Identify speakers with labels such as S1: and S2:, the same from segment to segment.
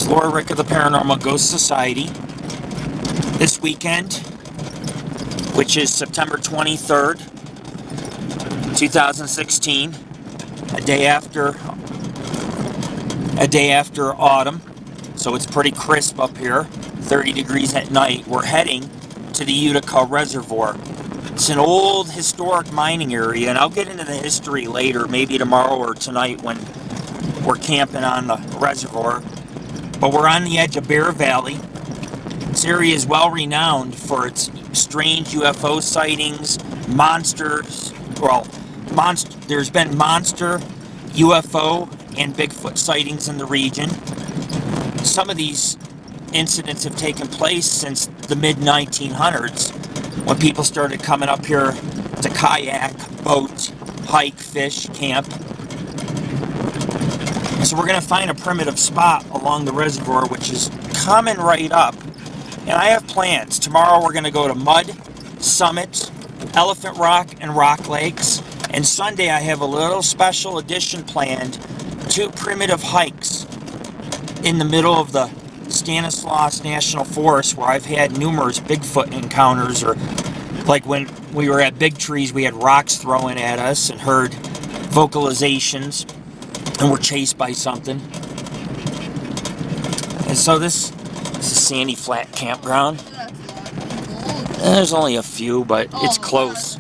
S1: It's Laura Rick of the Paranormal Ghost Society. This weekend, which is September 23rd, 2016, a day after autumn, so it's pretty crisp up here, 30 degrees at night. We're heading to the Utica Reservoir. It's an old historic mining area, and I'll get into the history later, maybe tomorrow or tonight when we're camping on the reservoir. But we're on the edge of Bear Valley. This area is well renowned for its strange UFO sightings, monsters. Well, there's been monster, UFO, and Bigfoot sightings in the region. Some of these incidents have taken place since the mid-1900s, when people started coming up here to kayak, boat, hike, fish, camp. So we're going to find a primitive spot along the reservoir, which is coming right up. And I have plans. Tomorrow we're going to go to Mud, Summit, Elephant Rock, and Rock Lakes. And Sunday I have a little special edition planned. 2 primitive hikes in the middle of the Stanislaus National Forest, where I've had numerous Bigfoot encounters, or like when we were at Big Trees, we had rocks thrown at us and heard vocalizations and were chased by something. And so this is a sandy flat campground. There's only a few, but it's close.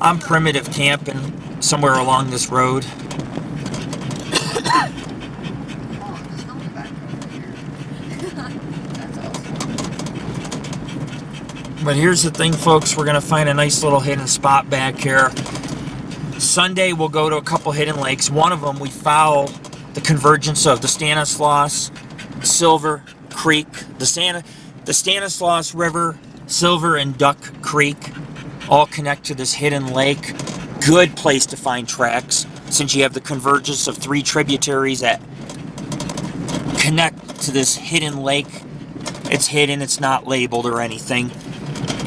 S1: I'm primitive camping somewhere along this road. But here's the thing, folks, we're going to find a nice little hidden spot back here. Sunday we'll go to a couple hidden lakes. One of them we follow the convergence of the Stanislaus, Silver Creek, the Stanislaus River, Silver and Duck Creek all connect to this hidden lake. Good place to find tracks, since you have the convergence of 3 tributaries that connect to this hidden lake. It's hidden, it's not labeled or anything.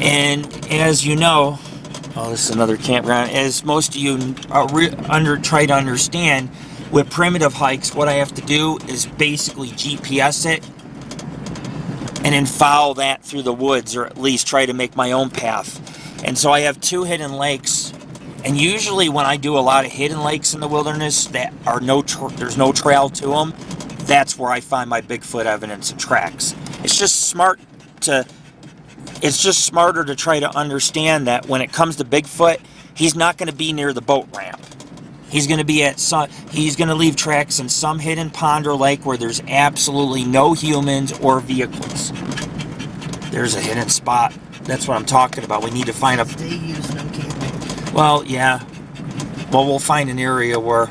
S1: And as you know, oh, this is another campground. As most of you try to understand, with primitive hikes, what I have to do is basically GPS it and then follow that through the woods, or at least try to make my own path. And so I have 2 hidden lakes. And usually when I do a lot of hidden lakes in the wilderness that are there's no trail to them, that's where I find my Bigfoot evidence and tracks. It's just smarter to try to understand that when it comes to Bigfoot, he's not going to be near the boat ramp. He's going to be he's going to leave tracks in some hidden pond or lake where there's absolutely no humans or vehicles. There's a hidden spot. That's what I'm talking about. We need to find a...
S2: They use no camping.
S1: Well, yeah. Well, we'll find an area where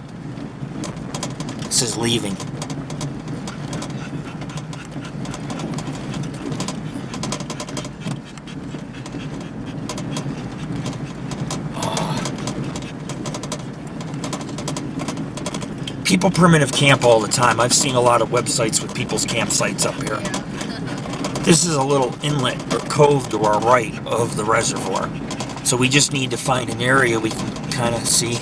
S1: this is leaving. People primitive camp all the time. I've seen a lot of websites with people's campsites up here. This is a little inlet or cove to our right of the reservoir. So we just need to find an area we can kind of see.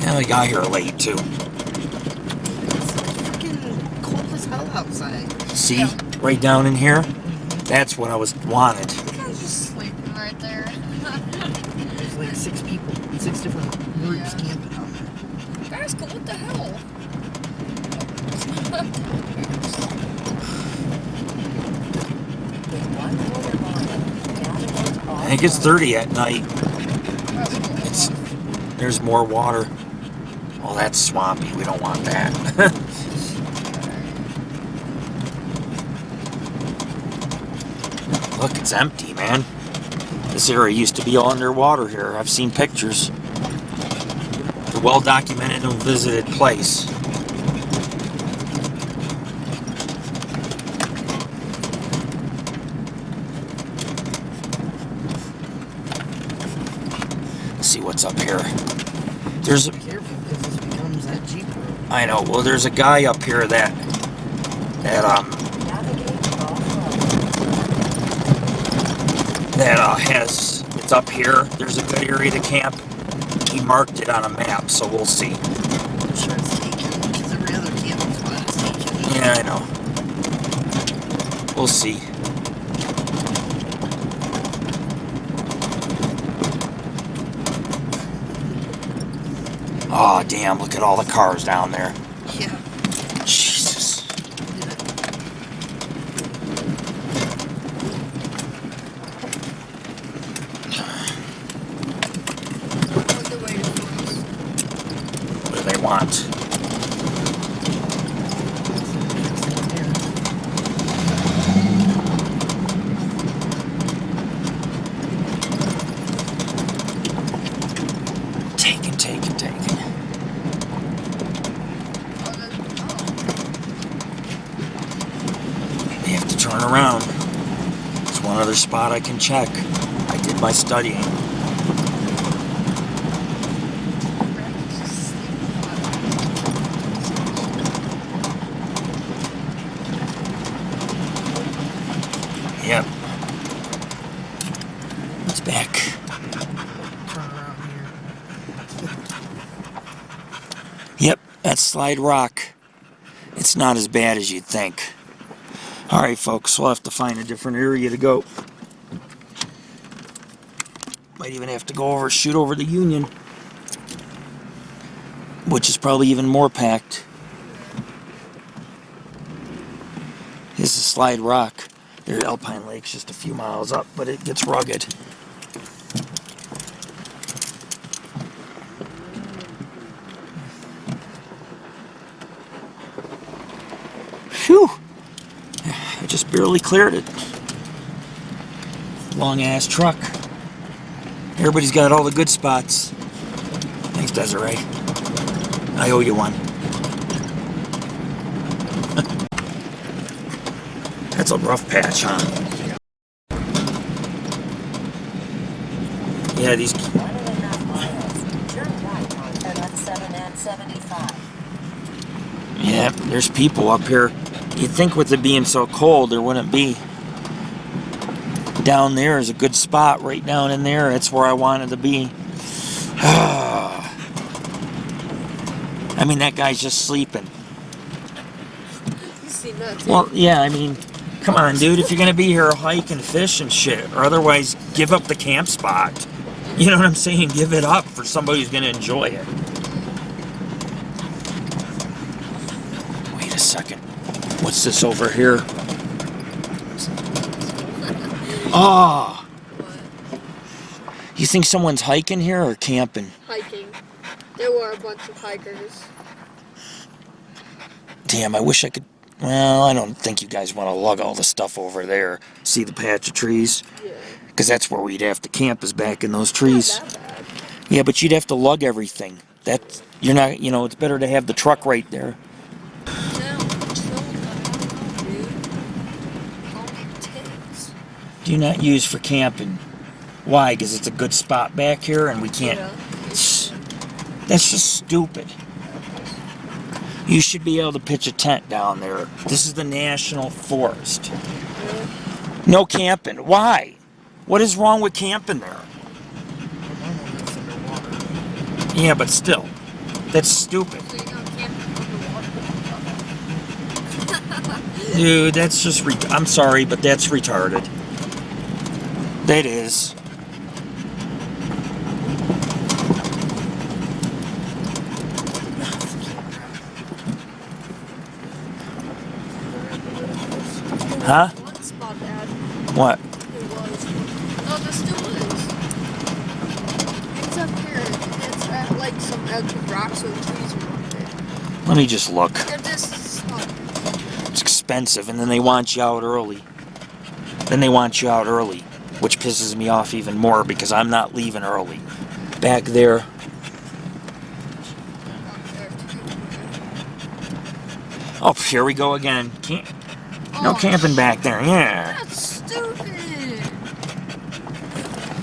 S1: Yeah, we got here late too.
S2: It's freaking cold as hell outside.
S1: See? Yeah. Right down in here? That's what I wanted.
S3: This guy's just sleeping right there.
S2: There's like 6 people, 6 different groups camping out there.
S3: Guys, what the hell?
S1: I think it's 30 at night. There's more water. Oh, that's swampy. We don't want that. Look, it's empty, man. This area used to be all underwater here. I've seen pictures. It's a well-documented and visited place. Let's see what's up here. There's...
S2: Be careful, because this becomes that Jeep road.
S1: I know. Well, there's a guy up here that has, it's up here. There's a good area to camp. He marked it on a map, so we'll see.
S2: I'm sure it's taken, because every other camping spot is taken.
S1: Yeah, I know. We'll see. Oh, damn, look at all the cars down there.
S2: Yeah.
S1: Jesus. What do they want? Taken. They have to turn around. It's one other spot I can check. I did my studying. Yep. It's back.
S2: Turn around here.
S1: Yep, that's Slide Rock. It's not as bad as you'd think. Alright folks, we'll have to find a different area to go. Might even have to go shoot over the Union. Which is probably even more packed. This is Slide Rock. There's Alpine Lake's just a few miles up, but it gets rugged. Phew! I just barely cleared it. Long ass truck. Everybody's got all the good spots. Thanks, Desiree. I owe you one. That's a rough patch, huh? Yeah, these.
S4: 1.5 miles. Turn right on LF7 and 75.
S1: Yeah, there's people up here. You'd think with it being so cold, there wouldn't be. Down there is a good spot, right down in there. That's where I wanted to be. I mean, that guy's just sleeping.
S3: You seen that too?
S1: Well, yeah, I mean, come on, dude. If you're going to be here, hike and fish and shit. Or otherwise, give up the camp spot. You know what I'm saying? Give it up for somebody who's going to enjoy it. Wait a second. What's this over here? Oh! You think someone's hiking here or camping?
S3: Hiking. There were a bunch of hikers.
S1: Damn, I wish I could... Well, I don't think you guys want to lug all the stuff over there. See the patch of trees?
S3: Yeah.
S1: Because that's where we'd have to camp, is back in those trees.
S3: Not that bad.
S1: Yeah, but you'd have to lug everything. That, you're not, you know, it's better to have the truck right there.
S3: No, dude. All big tits.
S1: Do not use for camping. Why? Because it's a good spot back here and we can't...
S3: Yeah.
S1: That's just stupid. You should be able to pitch a tent down there. This is the National Forest. No camping. Why? What is wrong with camping there? Yeah, but still. That's stupid.
S3: So you don't camp underwater.
S1: Dude, that's just... I'm sorry, but that's retarded. That is. Huh?
S3: One spot bad.
S1: What?
S3: It was. No, there still is. It's up here. It's at like some edge of rocks or trees around it.
S1: Let me just look.
S3: They're just stuck.
S1: It's expensive, and then they want you out early. Which pisses me off even more because I'm not leaving early. Back there. Oh, here we go again. No
S3: Oh,
S1: camping back there. Yeah.
S3: That's stupid.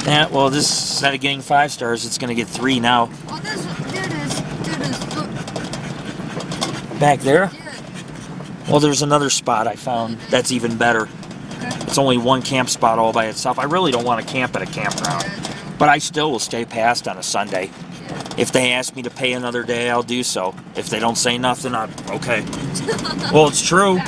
S1: Yeah, well, this, instead of getting 5 stars, it's going to get 3 now.
S3: Oh, there it is. Look.
S1: Back there?
S3: Yeah.
S1: Well, there's another spot I found that's even better.
S3: Okay.
S1: It's only one camp spot all by itself. I really don't want to camp at a campground. But I still will stay past on a Sunday. If they ask me to pay another day, I'll do so. If they don't say nothing, I'm okay. Well, it's true.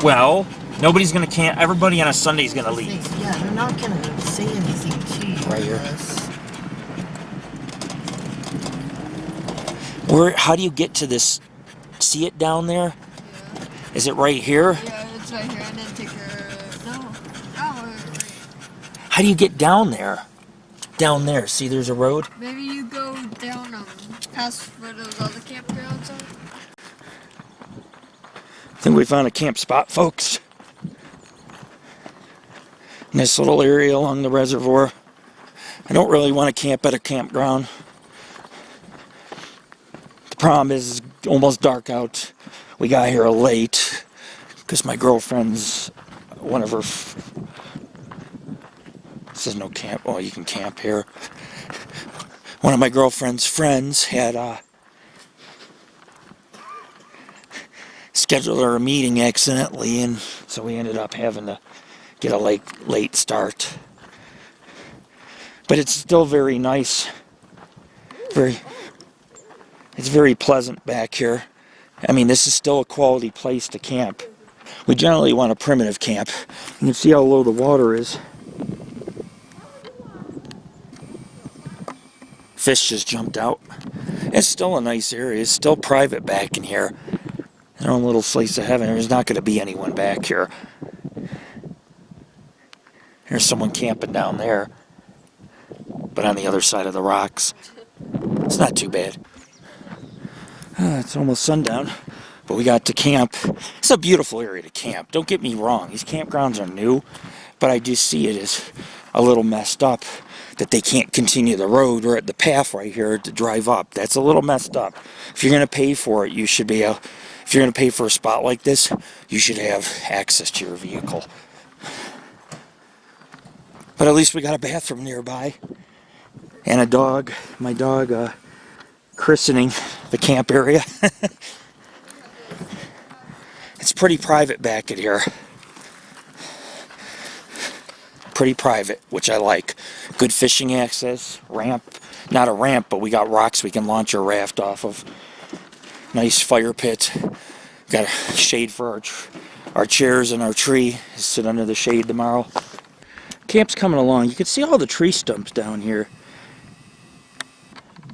S1: Well, nobody's gonna camp. Everybody on a Sunday's gonna leave.
S2: Yeah, they're not gonna say anything to you.
S1: Right here.
S2: unless-
S1: How do you get to this? See it down there?
S3: Yeah.
S1: Is it right here?
S3: Yeah, it's right here. And then take a... No. Oh, wait.
S1: How do you get down there? Down there. See, there's a road.
S3: Maybe you go down past where those other campgrounds are.
S1: I think we found a camp spot, folks. Nice little area along the reservoir. I don't really want to camp at a campground. The problem is it's almost dark out. We got here late because my girlfriend's, one of her, this is no camp, oh you can camp here. One of my girlfriend's friends had scheduled her a meeting accidentally, and so we ended up having to get a late start. But it's still very nice. It's very pleasant back here. I mean, this is still a quality place to camp. We generally want a primitive camp. You can see how low the water is. Fish just jumped out. It's still a nice area. It's still private back in here. Their own little slice of heaven. There's not going to be anyone back here. There's someone camping down there, but on the other side of the rocks. It's not too bad. It's almost sundown, but we got to camp. It's a beautiful area to camp. Don't get me wrong. These campgrounds are new, but I do see it as a little messed up that they can't continue the road or at the path right here to drive up. That's a little messed up. If you're going to pay for it, you should be able, if you're going to pay for a spot like this, you should have access to your vehicle. But at least we got a bathroom nearby. And a dog. My dog christening the camp area. It's pretty private back in here. Pretty private, which I like. Good fishing access. Ramp. Not a ramp, but we got rocks we can launch our raft off of. Nice fire pit. Got a shade for our chairs and our tree. Sit under the shade tomorrow. Camp's coming along. You can see all the tree stumps down here.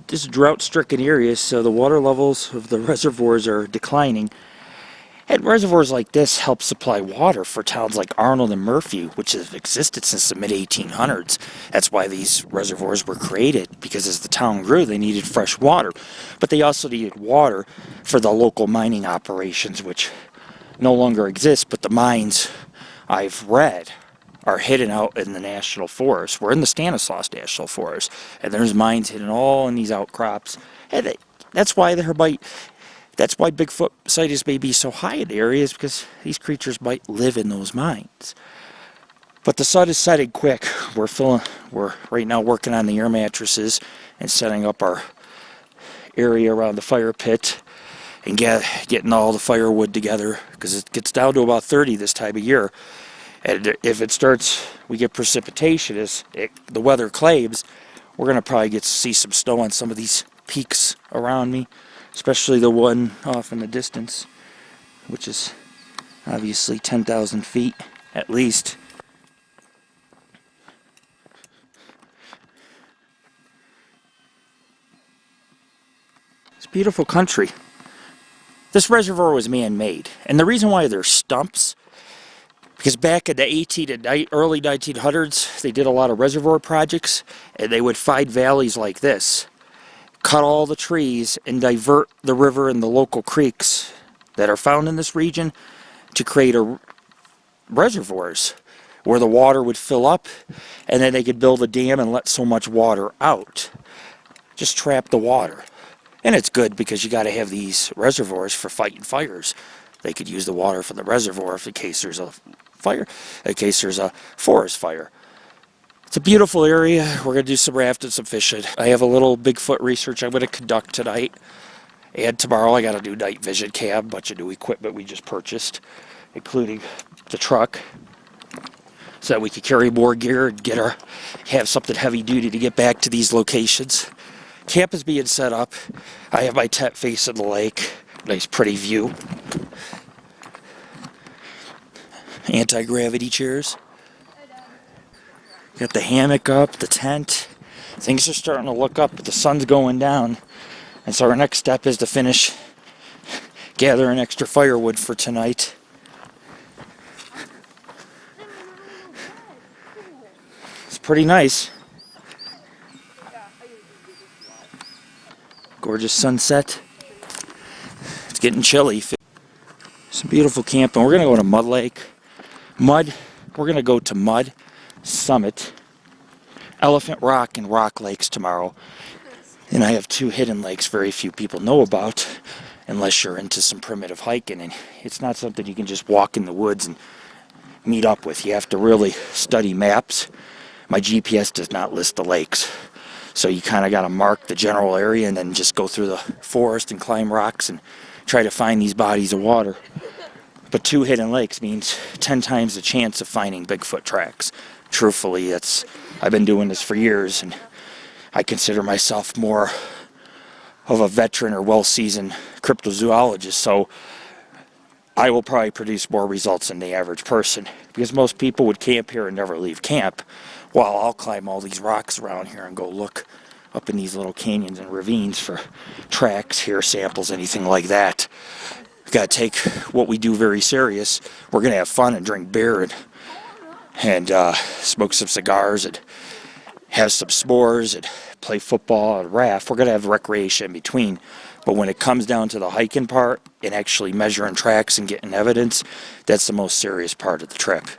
S1: This is drought-stricken area, so the water levels of the reservoirs are declining. And reservoirs like this help supply water for towns like Arnold and Murphy, which have existed since the mid-1800s. That's why these reservoirs were created, because as the town grew, they needed fresh water. But they also needed water for the local mining operations, which no longer exist, but the mines, I've read, are hidden out in the National Forest. We're in the Stanislaus National Forest, and there's mines hidden all in these outcrops. And that's why that's why Bigfoot sightings may be so high in the areas, because these creatures might live in those mines. But the sun is setting quick. We're right now working on the air mattresses and setting up our area around the fire pit and getting all the firewood together, because it gets down to about 30 this time of year. And if it starts, we get precipitation, the weather claims, we're going to probably get to see some snow on some of these peaks around me, especially the one off in the distance, which is obviously 10,000 feet at least. It's beautiful country. This reservoir was man-made, and the reason why there's stumps, because back in the early 1900s, they did a lot of reservoir projects, and they would find valleys like this, cut all the trees, and divert the river and the local creeks that are found in this region to create reservoirs where the water would fill up, and then they could build a dam and let so much water out. Just trap the water. And it's good because you got to have these reservoirs for fighting fires. They could use the water from the reservoir in case there's a fire, in case there's a forest fire. It's a beautiful area. We're going to do some rafting, some fishing. I have a little Bigfoot research I'm going to conduct tonight. And tomorrow I got a new night vision cam, a bunch of new equipment we just purchased, including the truck, so that we could carry more gear and have something heavy duty to get back to these locations. camp is being set up. I have my tent facing the lake. Nice pretty view. Anti-gravity chairs. Got the hammock up, the tent. Things are starting to look up, but the sun's going down. And so our next step is to finish gathering extra firewood for tonight. It's pretty nice. Gorgeous sunset. It's getting chilly. Some beautiful camping. We're going to go to Mud Lake. We're going to go to Mud, Summit, Elephant Rock, and Rock Lakes tomorrow. And I have 2 hidden lakes very few people know about, unless you're into some primitive hiking. And it's not something you can just walk in the woods and meet up with. You have to really study maps. My GPS does not list the lakes. So you kind of got to mark the general area and then just go through the forest and climb rocks and try to find these bodies of water. But 2 hidden lakes means 10 times the chance of finding Bigfoot tracks. Truthfully, I've been doing this for years, and I consider myself more of a veteran or well-seasoned cryptozoologist, so I will probably produce more results than the average person, because most people would camp here and never leave camp, while I'll climb all these rocks around here and go look up in these little canyons and ravines for tracks, hair samples, anything like that. We've got to take what we do very serious. We're going to have fun and drink beer and smoke some cigars and have some s'mores and play football and raft. We're going to have recreation in between. But when it comes down to the hiking part and actually measuring tracks and getting evidence, that's the most serious part of the trip.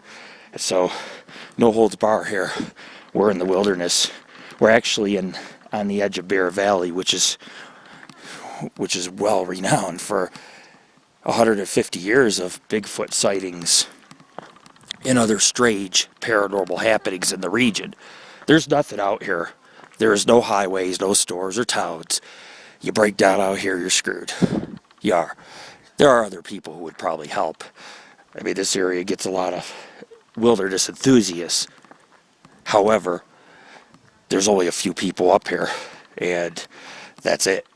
S1: And so, no holds bar here. We're in the wilderness. We're actually on the edge of Bear Valley, which is well renowned for 150 years of Bigfoot sightings and other strange paranormal happenings in the region. There's nothing out here. There is no highways, no stores or towns. You break down out here, you're screwed. You are. There are other people who would probably help. I mean, this area gets a lot of wilderness enthusiasts. However, there's only a few people up here, and that's it.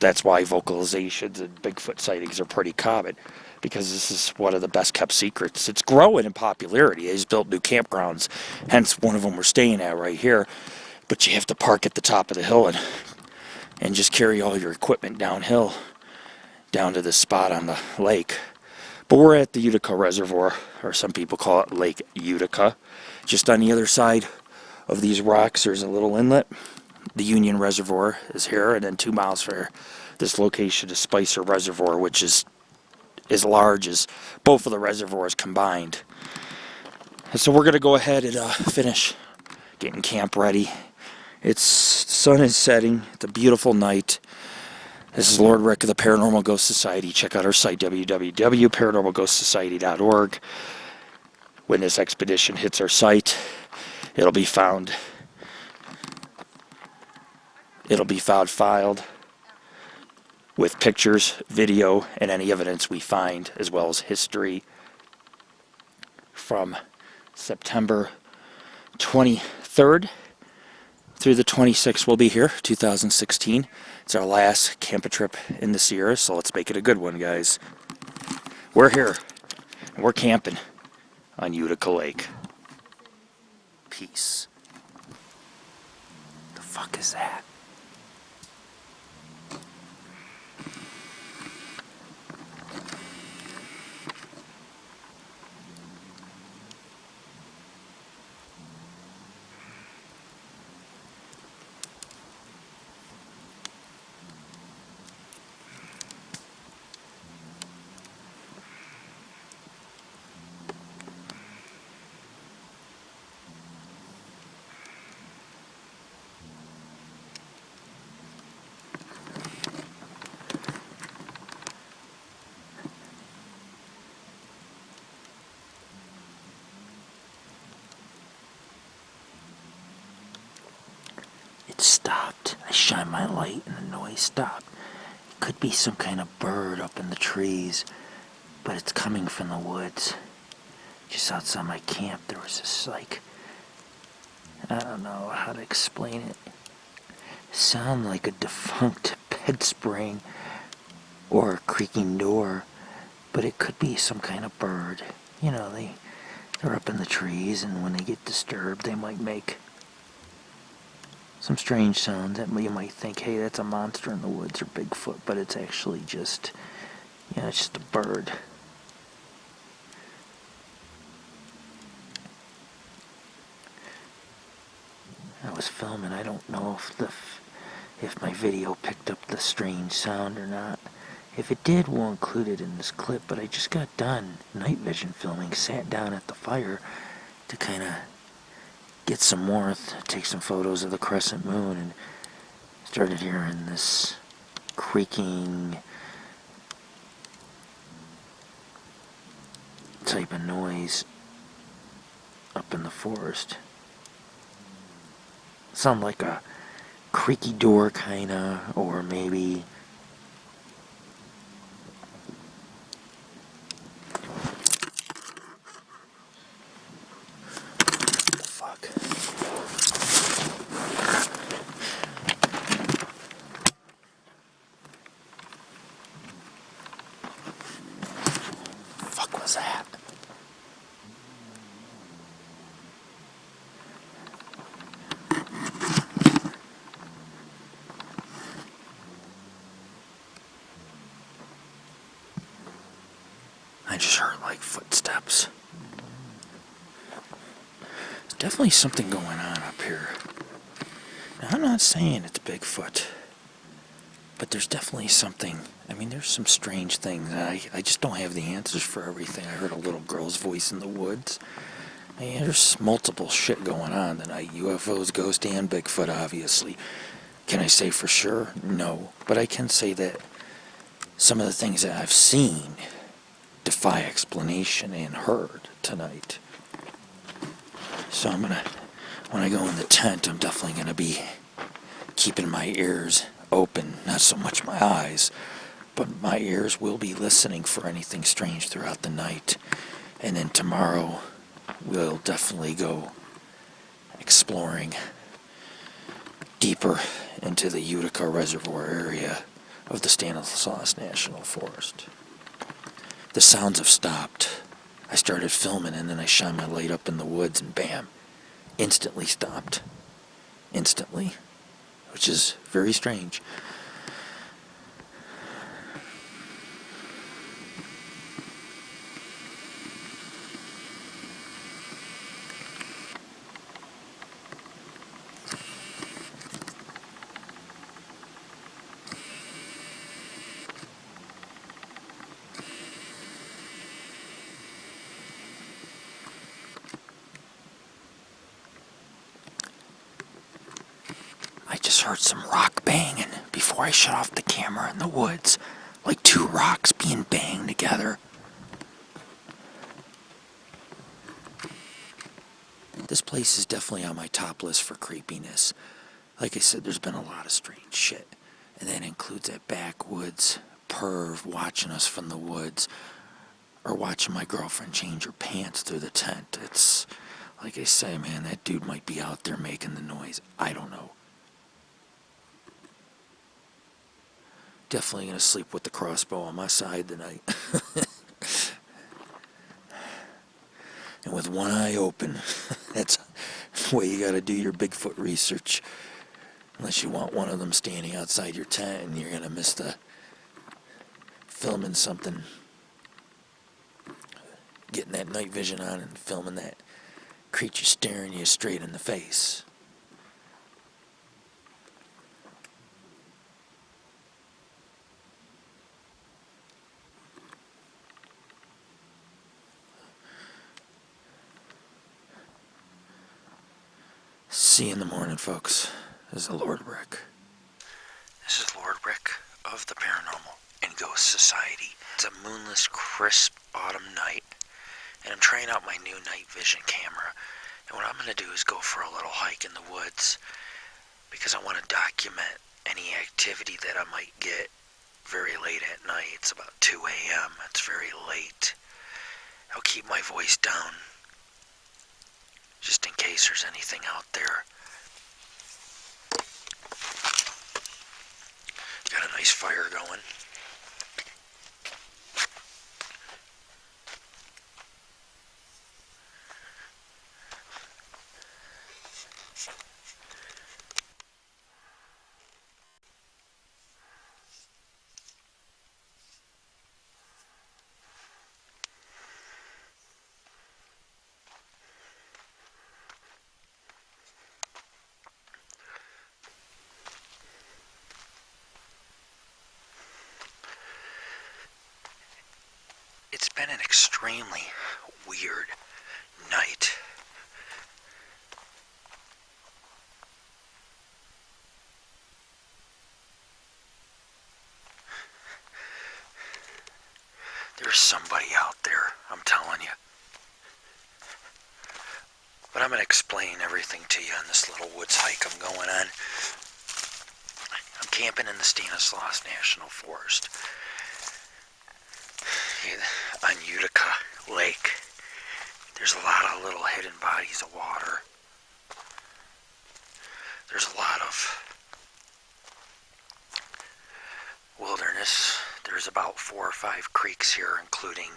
S1: That's why vocalizations and Bigfoot sightings are pretty common, because this is one of the best kept secrets. It's growing in popularity. They just built new campgrounds, hence one of them we're staying at right here. But you have to park at the top of the hill and just carry all your equipment downhill, down to this spot on the lake. But we're at the Utica Reservoir, or some people call it Lake Utica. Just on the other side of these rocks, there's a little inlet. The Union Reservoir is here, and then 2 miles from here, this location is Spicer Reservoir, which is as large as both of the reservoirs combined. And so we're going to go ahead and finish getting camp ready. The sun is setting. It's a beautiful night. This is Lord Rick of the Paranormal Ghost Society. Check out our site, www.paranormalghostsociety.org. When this expedition hits our site, it'll be found filed with pictures, video, and any evidence we find, as well as history from September 23rd through the 26th. We'll be here, 2016. It's our last camper trip in the Sierra, so let's make it a good one, guys. We're here, and we're camping on Utica Lake. Peace. The fuck is that? Stopped. I shine my light and the noise stopped. It could be some kind of bird up in the trees, but it's coming from the woods. Just outside my camp, there was this, I don't know how to explain it. sound like a defunct bed spring or a creaking door, but it could be some kind of bird. You know, they're up in the trees, and when they get disturbed, they might make some strange sounds that you might think, hey, that's a monster in the woods or Bigfoot, but it's actually just, it's just a bird. I was filming. I don't know if my video picked up the strange sound or not. If it did, we'll include it in this clip, but I just got done night vision filming, sat down at the fire to kind of get some warmth, take some photos of the crescent moon, and started hearing this creaking type of noise up in the forest. Sound like a creaky door kinda, or maybe fuck. Fuck was that? I just heard like footsteps. There's definitely something going on up here. Now, I'm not saying it's Bigfoot, but there's definitely something. I mean, there's some strange things. I just don't have the answers for everything. I heard a little girl's voice in the woods. I mean, there's multiple shit going on tonight. UFOs, ghost, and Bigfoot, obviously. Can I say for sure? No. But I can say that some of the things that I've seen defy explanation and heard tonight. So when I go in the tent, I'm definitely going to be keeping my ears open, not so much my eyes, but my ears will be listening for anything strange throughout the night. And then tomorrow, we'll definitely go exploring deeper into the Utica Reservoir area of the Stanislaus National Forest. The sounds have stopped. I started filming, and then I shined my light up in the woods, and bam, instantly stopped. Instantly. Which is very strange. I just heard some rock banging before I shut off the camera in the woods. Like two rocks being banged together. This place is definitely on my top list for creepiness. Like I said, there's been a lot of strange shit. And that includes that backwoods perv watching us from the woods. Or watching my girlfriend change her pants through the tent. It's, like I say, man, that dude might be out there making the noise. I don't know. Definitely gonna sleep with the crossbow on my side tonight. And with one eye open. That's the way you gotta do your Bigfoot research. Unless you want one of them standing outside your tent and you're gonna miss the filming something. Getting that night vision on and filming that creature staring you straight in the face. See you in the morning, folks. This is Lord Rick. This is Lord Rick of the Paranormal and Ghost Society. It's a moonless, crisp autumn night, and I'm trying out my new night vision camera. And what I'm going to do is go for a little hike in the woods because I want to document any activity that I might get very late at night. It's about 2 a.m. It's very late. I'll keep my voice down just in case there's anything out there. Got a nice fire going. It's been an extremely weird night. There's somebody out there, I'm telling you. But I'm going to explain everything to you on this little woods hike I'm going on. I'm camping in the Stanislaus National Forest on Utica Lake. There's a lot of little hidden bodies of water. There's a lot of wilderness. There's about 4 or 5 creeks here, including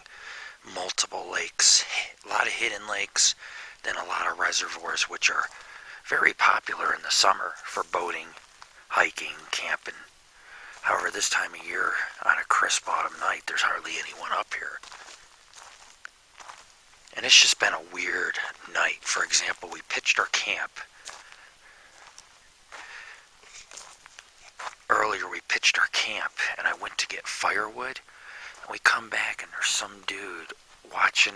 S1: multiple lakes, a lot of hidden lakes, then a lot of reservoirs, which are very popular in the summer for boating, hiking, camping. However, this time of year, on a crisp autumn night, there's hardly anyone up here. And it's just been a weird night. For example, we pitched our camp. Earlier we pitched our camp and I went to get firewood, and we come back and there's some dude watching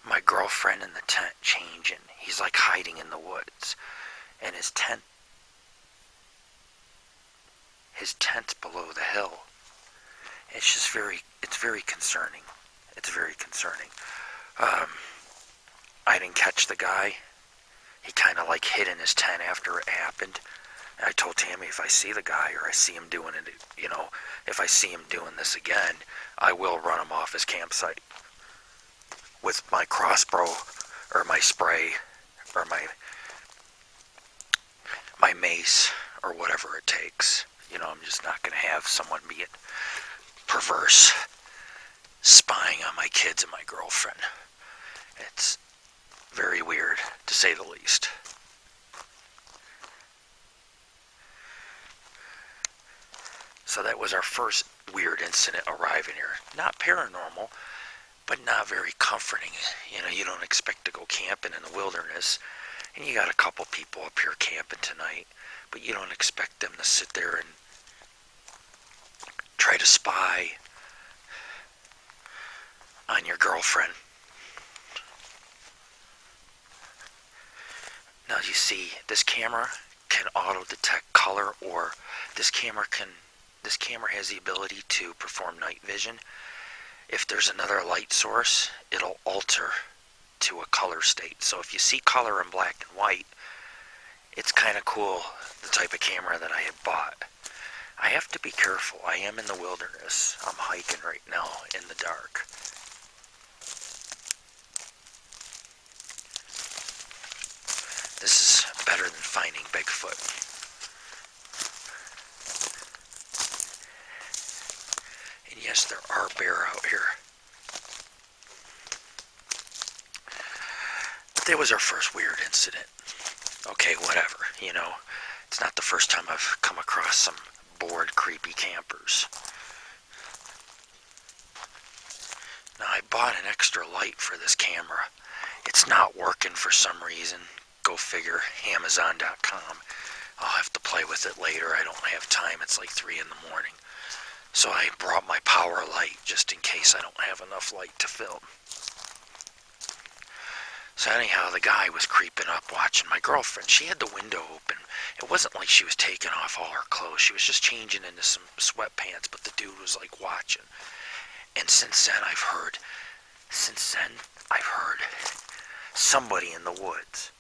S1: my girlfriend in the tent changing. He's like hiding in the woods, and his tent's below the hill. It's just it's very concerning. It's very concerning. I didn't catch the guy. He kind of like hid in his tent after it happened. And I told Tammy, if I see the guy or I see him doing it, if I see him doing this again, I will run him off his campsite with my crossbow or my spray or my mace or whatever it takes. I'm just not going to have someone being perverse, spying on my kids and my girlfriend. It's very weird, to say the least. So that was our first weird incident arriving here. Not paranormal, but not very comforting. You don't expect to go camping in the wilderness, and you got a couple people up here camping tonight, but you don't expect them to sit there and try to spy on your girlfriend. Now you see, this camera can auto detect color, or this camera has the ability to perform night vision. If there's another light source, it'll alter to a color state. So if you see color in black and white, it's kind of cool, the type of camera that I had bought. I have to be careful. I am in the wilderness. I'm hiking right now in the dark. This is better than finding Bigfoot. And yes, there are bear out here. But that was our first weird incident. Okay, whatever, It's not the first time I've come across some bored, creepy campers. Now, I bought an extra light for this camera. It's not working for some reason. Go figure, Amazon.com. I'll have to play with it later. I don't have time. It's like 3 in the morning. So I brought my power light just in case I don't have enough light to film. So anyhow, the guy was creeping up watching my girlfriend. She had the window open. It wasn't like she was taking off all her clothes. She was just changing into some sweatpants, but the dude was like watching. And since then I've heard somebody in the woods.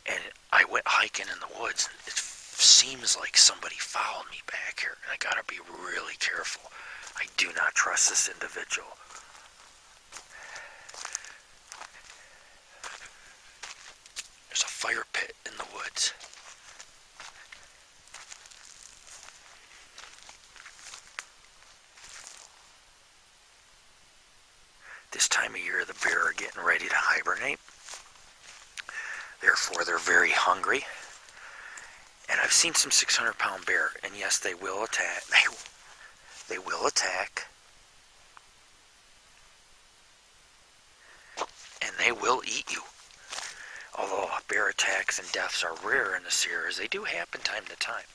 S1: And I went hiking in the woods, and it seems like somebody followed me back here, and I gotta be really careful. I do not trust this individual. There's a fire pit in the woods. This time of year, the bear are getting ready to hibernate. Therefore, they're very hungry. And I've seen some 600-pound bear, and yes, they will attack. They will attack. And they will eat you. Although bear attacks and deaths are rare in the Sierras, they do happen time to time.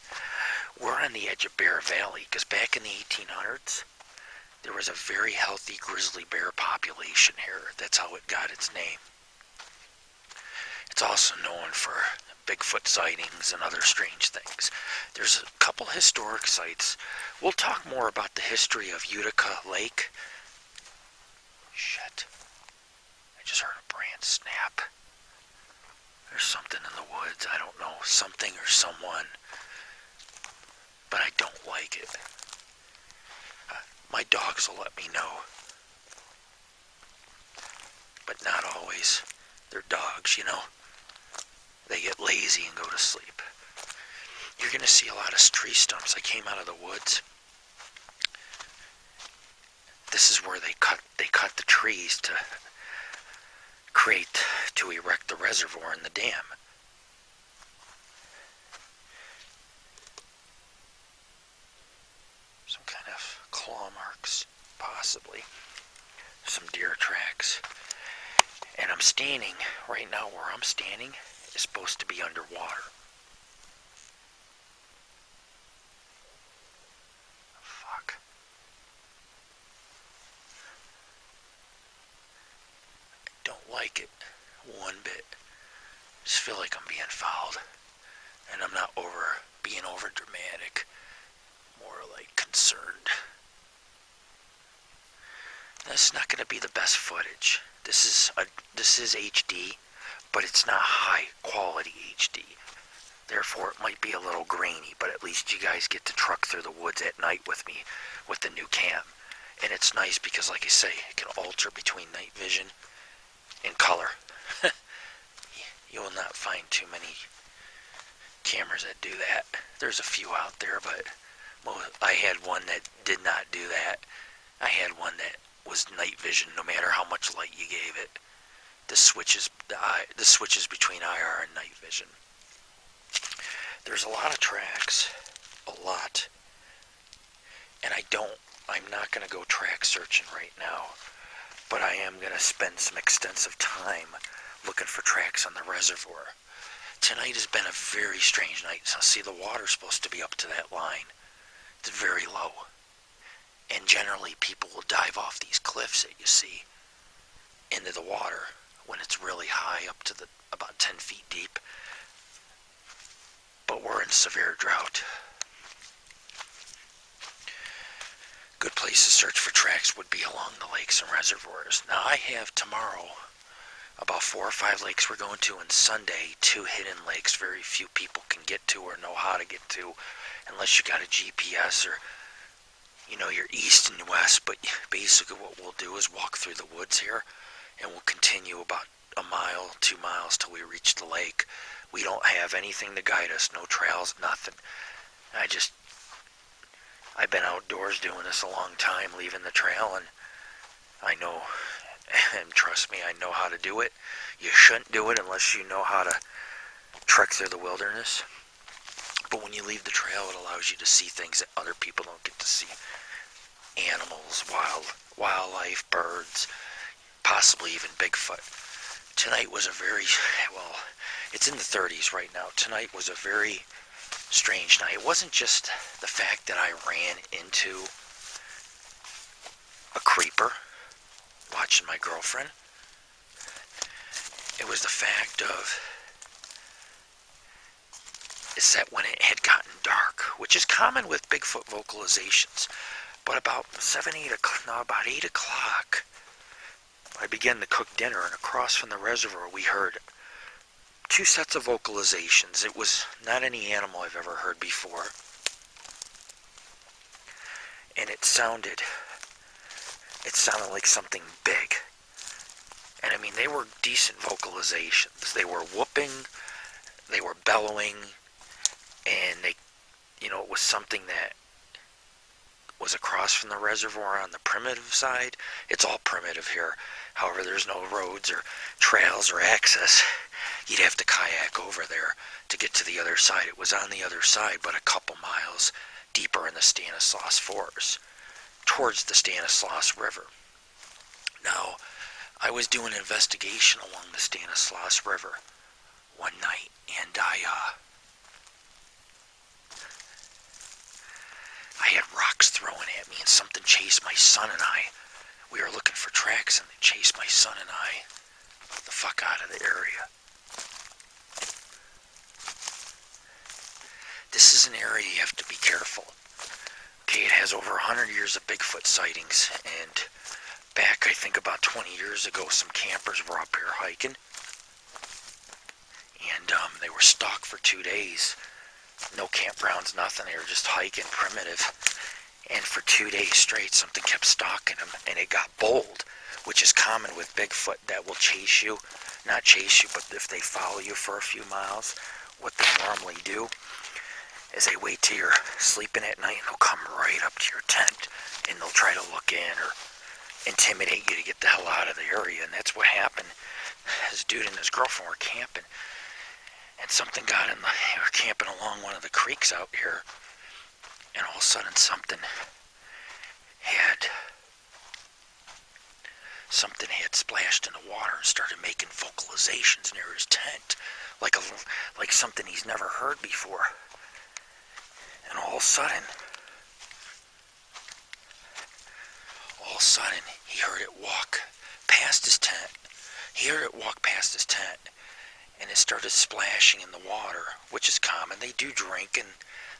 S1: We're on the edge of Bear Valley, because back in the 1800s, there was a very healthy grizzly bear population here. That's how it got its name. It's also known for Bigfoot sightings and other strange things. There's a couple historic sites. We'll talk more about the history of Utica Lake. Shit. I just heard a branch snap. There's something in the woods. I don't know. Something or someone. But I don't like it. My dogs will let me know. But not always. They're dogs, you know. They get lazy and go to sleep. You're going to see a lot of tree stumps. I came out of the woods. This is where they cut the trees to erect the reservoir and the dam. Some kind of claw marks, possibly. Some deer tracks. And I'm standing, right now where I'm standing is supposed to be underwater. Fuck. I don't like it one bit. Just feel like I'm being fouled. And I'm not being over dramatic. More like concerned. This is not going to be the best footage. This is HD, but it's not high quality HD. Therefore, it might be a little grainy, but at least you guys get to truck through the woods at night with me with the new cam. And it's nice because, like I say, it can alter between night vision and color. You will not find too many cameras that do that. There's a few out there, but I had one that did not do that. I had one that was night vision, no matter how much light you gave it. The switches between IR and night vision. There's a lot of tracks, a lot. And I'm not going to go track searching right now, but I am going to spend some extensive time looking for tracks on the reservoir. Tonight has been a very strange night. So see, the water's supposed to be up to that line. It's very low. And generally, people will dive off these cliffs that you see into the water when it's really high, up to about 10 feet deep. But we're in severe drought. Good place to search for tracks would be along the lakes and reservoirs. Now, I have tomorrow about 4 or 5 lakes we're going to, and Sunday 2 hidden lakes very few people can get to or know how to get to unless you got a GPS or you're east and west. But basically what we'll do is walk through the woods here, and we'll continue about a mile, 2 miles till we reach the lake. We don't have anything to guide us, no trails, nothing. I've been outdoors doing this a long time, leaving the trail, and I know, and trust me, I know how to do it. You shouldn't do it unless you know how to trek through the wilderness. But when you leave the trail, it allows you to see things that other people don't get to see. Animals, wildlife, birds, possibly even Bigfoot. Tonight was it's in the 30s right now. Tonight was a very strange night. It wasn't just the fact that I ran into a creeper watching my girlfriend. It was the fact is that when it had gotten dark, which is common with Bigfoot vocalizations, but about 8 o'clock, I began to cook dinner, and across from the reservoir we heard 2 sets of vocalizations. It was not any animal I've ever heard before. And it sounded like something big. And I mean, they were decent vocalizations. They were whooping, they were bellowing, and it was something that was across from the reservoir on the primitive side. It's all primitive here. However, there's no roads or trails or access. You'd have to kayak over there to get to the other side. It was on the other side, but a couple miles deeper in the Stanislaus Forest, towards the Stanislaus River. Now, I was doing an investigation along the Stanislaus River one night, and I had rocks thrown at me, and something chased my son and I. We were looking for tracks, and they chased my son and I the fuck out of the area. This is an area you have to be careful. Okay, it has over 100 years of Bigfoot sightings, and back, I think about 20 years ago, some campers were up here hiking, and they were stuck for 2 days. No campgrounds, nothing. They were just hiking, primitive. And for 2 days straight, something kept stalking them, and it got bold, which is common with Bigfoot. That will chase you. Not chase you, but if they follow you for a few miles, what they normally do is they wait till you're sleeping at night, and they'll come right up to your tent, and they'll try to look in or intimidate you to get the hell out of the area. And that's what happened. This dude and his girlfriend were camping, and something got in they were camping along one of the creeks out here, and all of a sudden something had splashed in the water and started making vocalizations near his tent, like something he's never heard before. And all of a sudden he heard it walk past his tent. And it started splashing in the water, which is common. They do drink and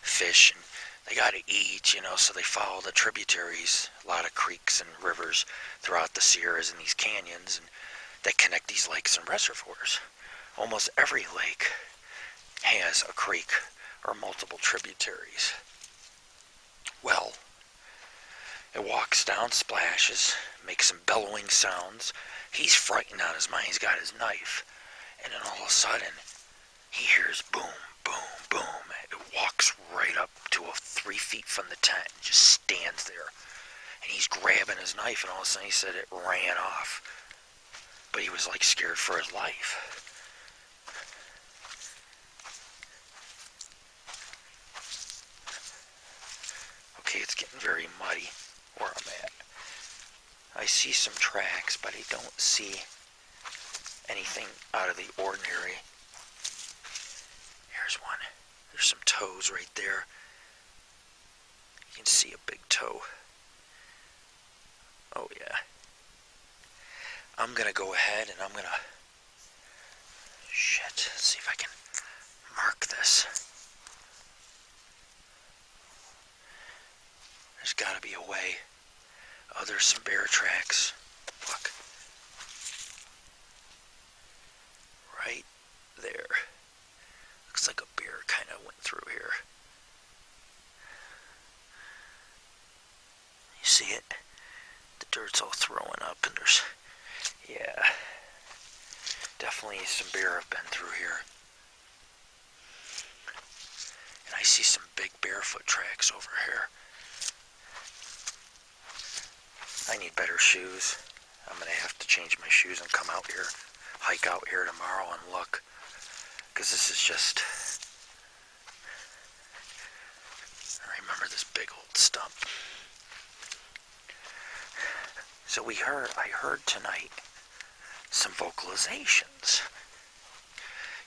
S1: fish, and they gotta eat, so they follow the tributaries, a lot of creeks and rivers throughout the Sierras and these canyons, and that connect these lakes and reservoirs. Almost every lake has a creek or multiple tributaries. Well, it walks down, splashes, makes some bellowing sounds. He's frightened out of his mind. He's got his knife. And then all of a sudden, he hears boom, boom, boom. It walks right up to 3 feet from the tent and just stands there. And he's grabbing his knife, and all of a sudden he said it ran off. But he was like scared for his life. Okay, it's getting very muddy where I'm at. I see some tracks, but I don't see anything out of the ordinary. Here's one. There's some toes right there. You can see a big toe. Oh yeah. I'm gonna go ahead and I'm gonna... Shit, let's see if I can mark this. There's gotta be a way. Oh, there's some bear tracks. Look. Right there. Looks like a bear kind of went through here. You see it? The dirt's all throwing up, and there's... Yeah. Definitely some bear have been through here. And I see some big barefoot tracks over here. I need better shoes. I'm going to have to change my shoes and come out here, hike out here tomorrow and look. Because this is just... I remember this big old stump. So I heard tonight some vocalizations.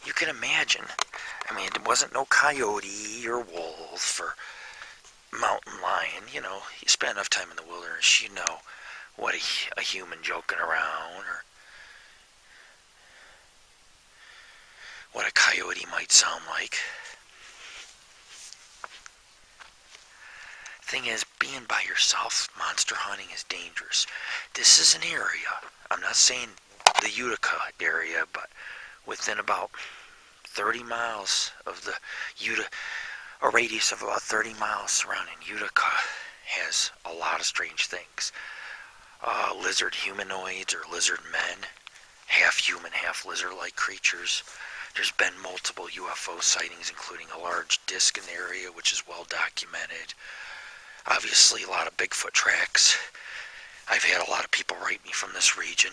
S1: You can imagine, I mean, it wasn't no coyote or wolf or mountain lion. You spend enough time in the wilderness, you know what a human joking around or what a coyote might sound like. Thing is, being by yourself, monster hunting is dangerous. This is an area, I'm not saying the Utica area, but within about 30 miles of the Utica, a radius of about 30 miles surrounding Utica has a lot of strange things. Lizard humanoids or lizard men, half human, half lizard-like creatures. There's been multiple UFO sightings, including a large disc in the area, which is well documented. Obviously, a lot of Bigfoot tracks. I've had a lot of people write me from this region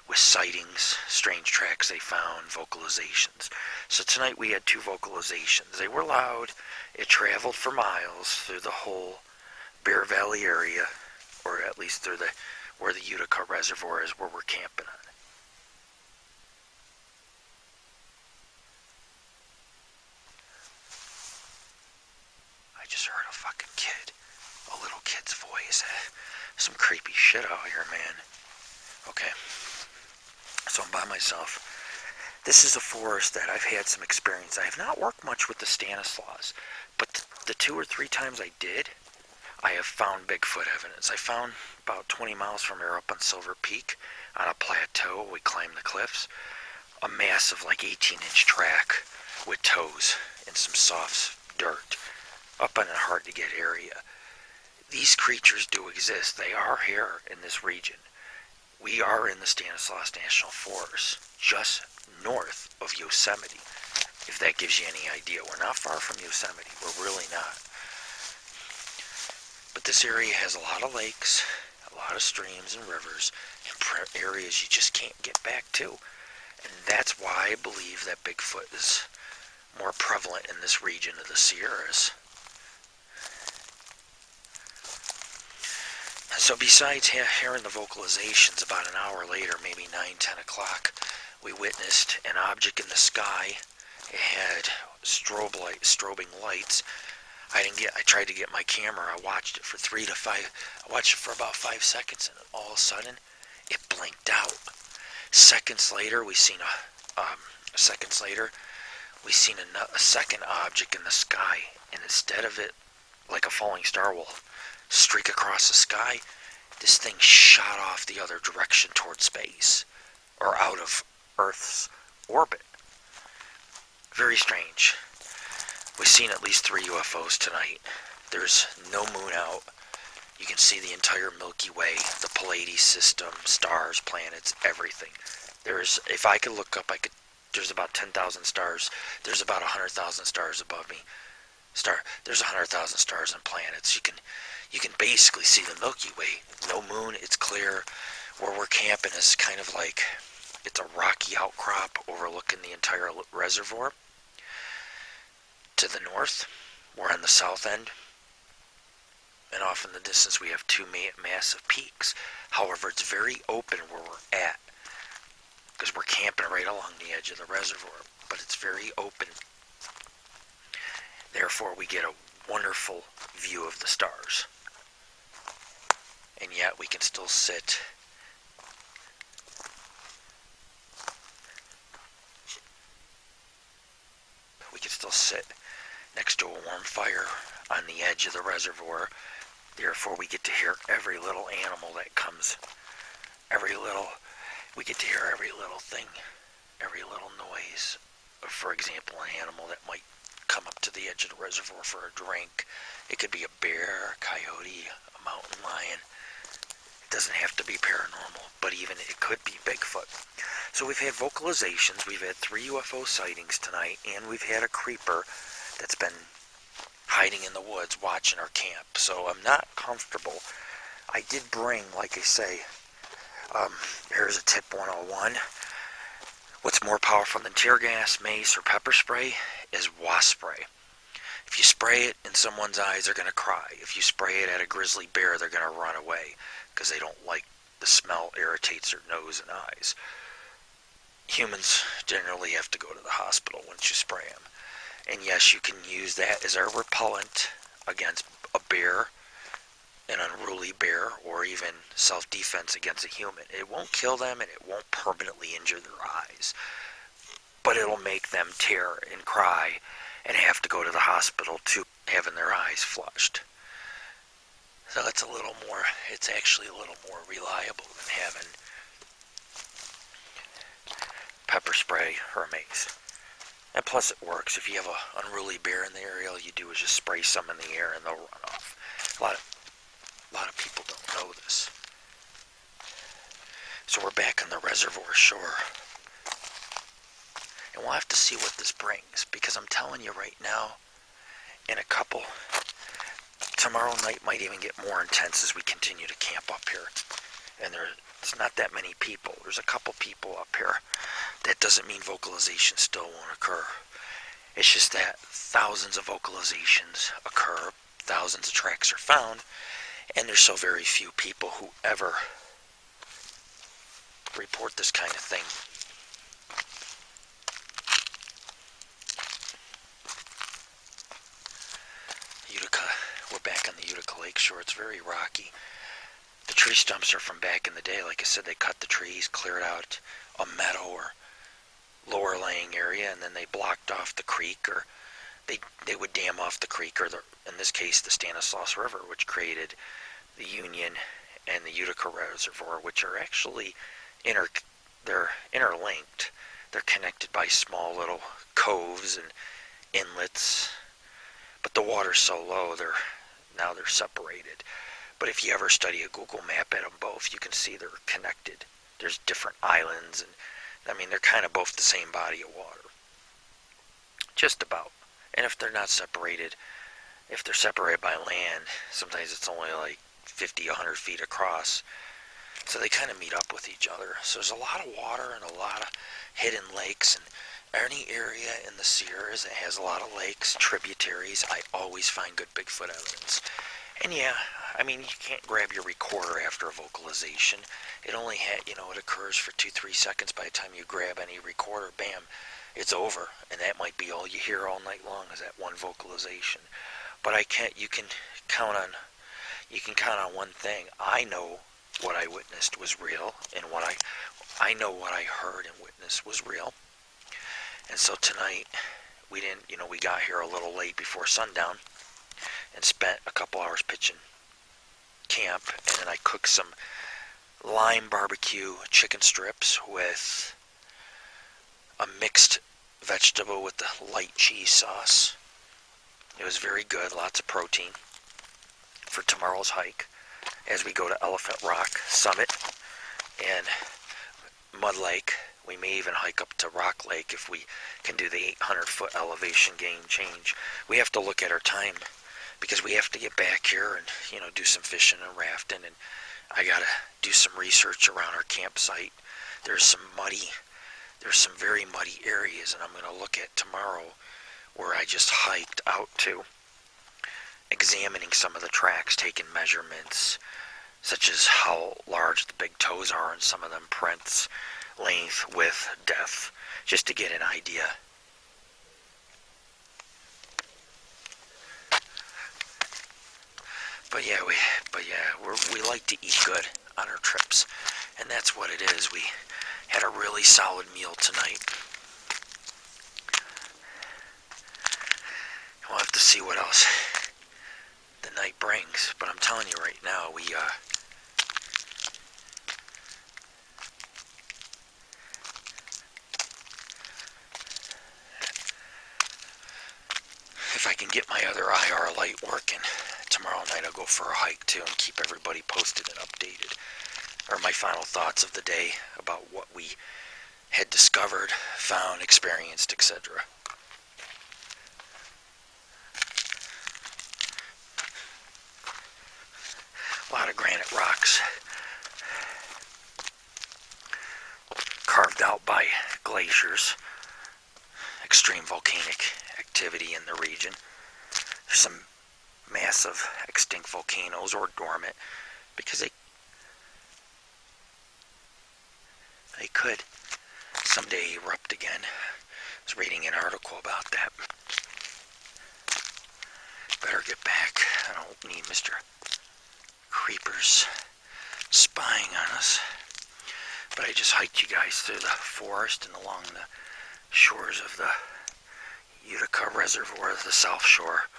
S1: with sightings, strange tracks they found, vocalizations. So tonight we had 2 vocalizations. They were loud. It traveled for miles through the whole Bear Valley area, or at least through where the Utica Reservoir is, where we're camping on. I just heard a fucking kid. A little kid's voice. Some creepy shit out here, man. Okay. So I'm by myself. This is a forest that I've had some experience. I have not worked much with the Stanislaus, but the 2 or 3 times I did, I have found Bigfoot evidence. I found about 20 miles from here up on Silver Peak on a plateau. We climbed the cliffs. A massive, like 18-inch track with toes and some soft dirt up in a hard-to-get area. These creatures do exist. They are here in this region. We are in the Stanislaus National Forest, just north of Yosemite. If that gives you any idea, we're not far from Yosemite. We're really not. But this area has a lot of lakes, a lot of streams and rivers, and areas you just can't get back to. And that's why I believe that Bigfoot is more prevalent in this region of the Sierras. So besides hearing the vocalizations, about an hour later, maybe 9, 10 o'clock, we witnessed an object in the sky. It had strobing lights. I tried to get my camera. I watched it for about 5 seconds, and all of a sudden, it blinked out. Seconds later, we seen a second object in the sky, and instead of it, like a falling star will streak across the sky, this thing shot off the other direction toward space, or out of Earth's orbit. Very strange. We've seen at least 3 UFOs tonight. There's no moon out. You can see the entire Milky Way, the Pleiades system, stars, planets, everything. If I could look up, there's about 10,000 stars. There's about 100,000 stars above me. There's 100,000 stars and planets. You can basically see the Milky Way. No moon, it's clear. Where we're camping is kind of like, it's a rocky outcrop overlooking the entire reservoir. To the north, we're on the south end. And off in the distance we have 2 massive peaks. However, it's very open where we're at, because we're camping right along the edge of the reservoir. But it's very open. Therefore, we get a wonderful view of the stars. And yet we can still sit next to a warm fire on the edge of the reservoir. Therefore, we get to hear every little animal that comes. We get to hear every little thing, every little noise. For example, an animal that might come up to the edge of the reservoir for a drink. It could be a bear, a coyote, a mountain lion. It doesn't have to be paranormal, but even it could be Bigfoot. So we've had vocalizations, we've had 3 UFO sightings tonight, and we've had a creeper that's been hiding in the woods watching our camp. So I'm not comfortable. I did bring, like I say, here's a tip 101. What's more powerful than tear gas, mace, or pepper spray is wasp spray. If you spray it in someone's eyes, they're going to cry. If you spray it at a grizzly bear, they're going to run away because they don't like the smell, irritates their nose and eyes. Humans generally have to go to the hospital once you spray them. And yes, you can use that as a repellent against a bear, an unruly bear, or even self-defense against a human. It won't kill them and it won't permanently injure their eyes, but it'll make them tear and cry and have to go to the hospital to having their eyes flushed. So it's actually a little more reliable than having pepper spray or mace. And plus it works. If you have an unruly bear in the area, all you do is just spray some in the air and they'll run off. A lot of people don't know this. So we're back on the reservoir shore. And we'll have to see what this brings, because I'm telling you right now, in a couple tomorrow night might even get more intense as we continue to camp up here. And there's not that many people. There's a couple people up here. That doesn't mean vocalization still won't occur. It's just that thousands of vocalizations occur, thousands of tracks are found, and there's so very few people who ever report this kind of thing. Utica, we're back on the Utica Lake shore. It's very rocky. The tree stumps are from back in the day. Like I said, they cut the trees, cleared out a meadow or lower laying area, and then they blocked off the creek, or they would dam off the creek, or in this case the Stanislaus River, which created the Union and the Utica Reservoir, which are actually they're interlinked. They're connected by small little coves and inlets, but the water's so low now they're separated. But if you ever study a Google map at them both, you can see they're connected. There's different islands, and I mean, they're kind of both the same body of water. Just about. And if they're not separated, if they're separated by land, sometimes it's only like 50, 100 feet across. So they kind of meet up with each other. So there's a lot of water and a lot of hidden lakes. And any area in the Sierras that has a lot of lakes, tributaries, I always find good Bigfoot evidence. And yeah, I mean, you can't grab your recorder after a vocalization. It only it occurs for 2-3 seconds. By the time you grab any recorder, bam, it's over. And that might be all you hear all night long is that one vocalization. But you can count on one thing. I know what I witnessed was real, and I know what I heard and witnessed was real. And so tonight, we got here a little late before sundown, and spent a couple hours pitching camp, and then I cooked some lime barbecue chicken strips with a mixed vegetable with the light cheese sauce. It was very good, lots of protein for tomorrow's hike as we go to Elephant Rock Summit and Mud Lake. We may even hike up to Rock Lake if we can do the 800-foot elevation gain change. We have to look at our time, because we have to get back here and, do some fishing and rafting, and I gotta do some research around our campsite. There's some very muddy areas, and I'm gonna look at tomorrow where I just hiked out to, examining some of the tracks, taking measurements, such as how large the big toes are in some of them prints, length, width, depth, just to get an idea. But yeah, we like to eat good on our trips, and that's what it is. We had a really solid meal tonight. We'll have to see what else the night brings, but I'm telling you right now, if I can get my other IR light working, tomorrow night I'll go for a hike too and keep everybody posted and updated. Or my final thoughts of the day about what we had discovered, found, experienced, etc. A lot of granite rocks carved out by glaciers, extreme volcanic activity in the region. There's some massive extinct volcanoes or dormant, because they could someday erupt again. I was reading an article about that. Better get back. I don't need Mr. Creepers spying on us. But I just hiked you guys through the forest and along the shores of the Utica Reservoir, the South Shore.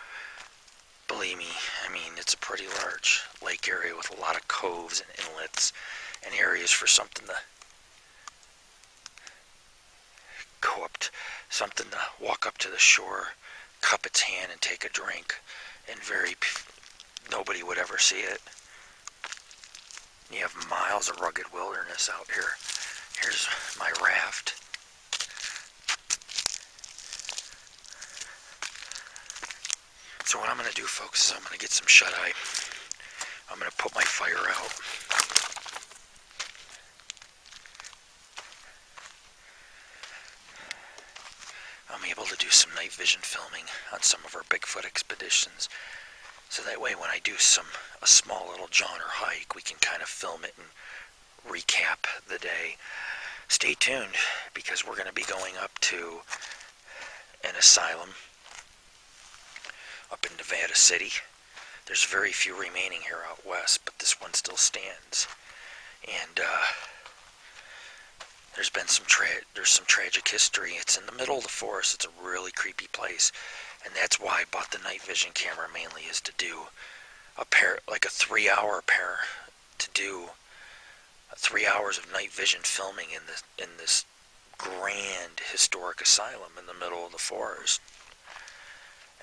S1: Believe me, I mean, it's a pretty large lake area with a lot of coves and inlets and areas for something to walk up to the shore, cup its hand and take a drink, and nobody would ever see it. You have miles of rugged wilderness out here. Here's my raft. So what I'm going to do, folks, is I'm going to get some shut-eye. I'm going to put my fire out. I'm able to do some night vision filming on some of our Bigfoot expeditions. So that way when I do a small little jaunt or hike, we can kind of film it and recap the day. Stay tuned, because we're going to be going up to an asylum up in Nevada City. There's very few remaining here out west, but this one still stands. And there's been some tragic history. It's in the middle of the forest. It's a really creepy place, and that's why I bought the night vision camera, mainly is to do a 3-hour to do 3 hours of night vision filming in this grand historic asylum in the middle of the forest.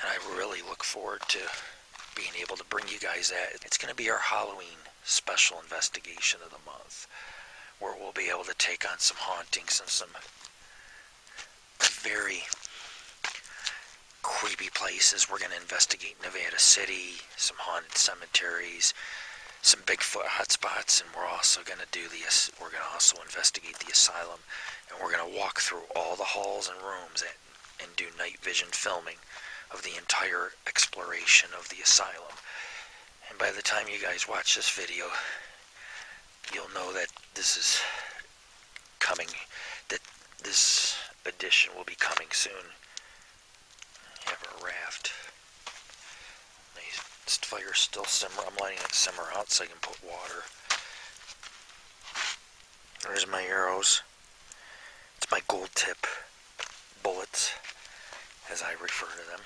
S1: And I really look forward to being able to bring you guys that. It's going to be our Halloween special investigation of the month, where we'll be able to take on some hauntings and some very creepy places. We're going to investigate Nevada City, some haunted cemeteries, some Bigfoot hotspots, and we're also going to also investigate the asylum, and we're going to walk through all the halls and rooms and do night vision filming of the entire exploration of the asylum. And by the time you guys watch this video, you'll know that this is coming, that this edition will be coming soon. I have a raft. This fire's still simmer. I'm letting it simmer out so I can put water. There's my arrows. It's my gold tip bullets, as I refer to them.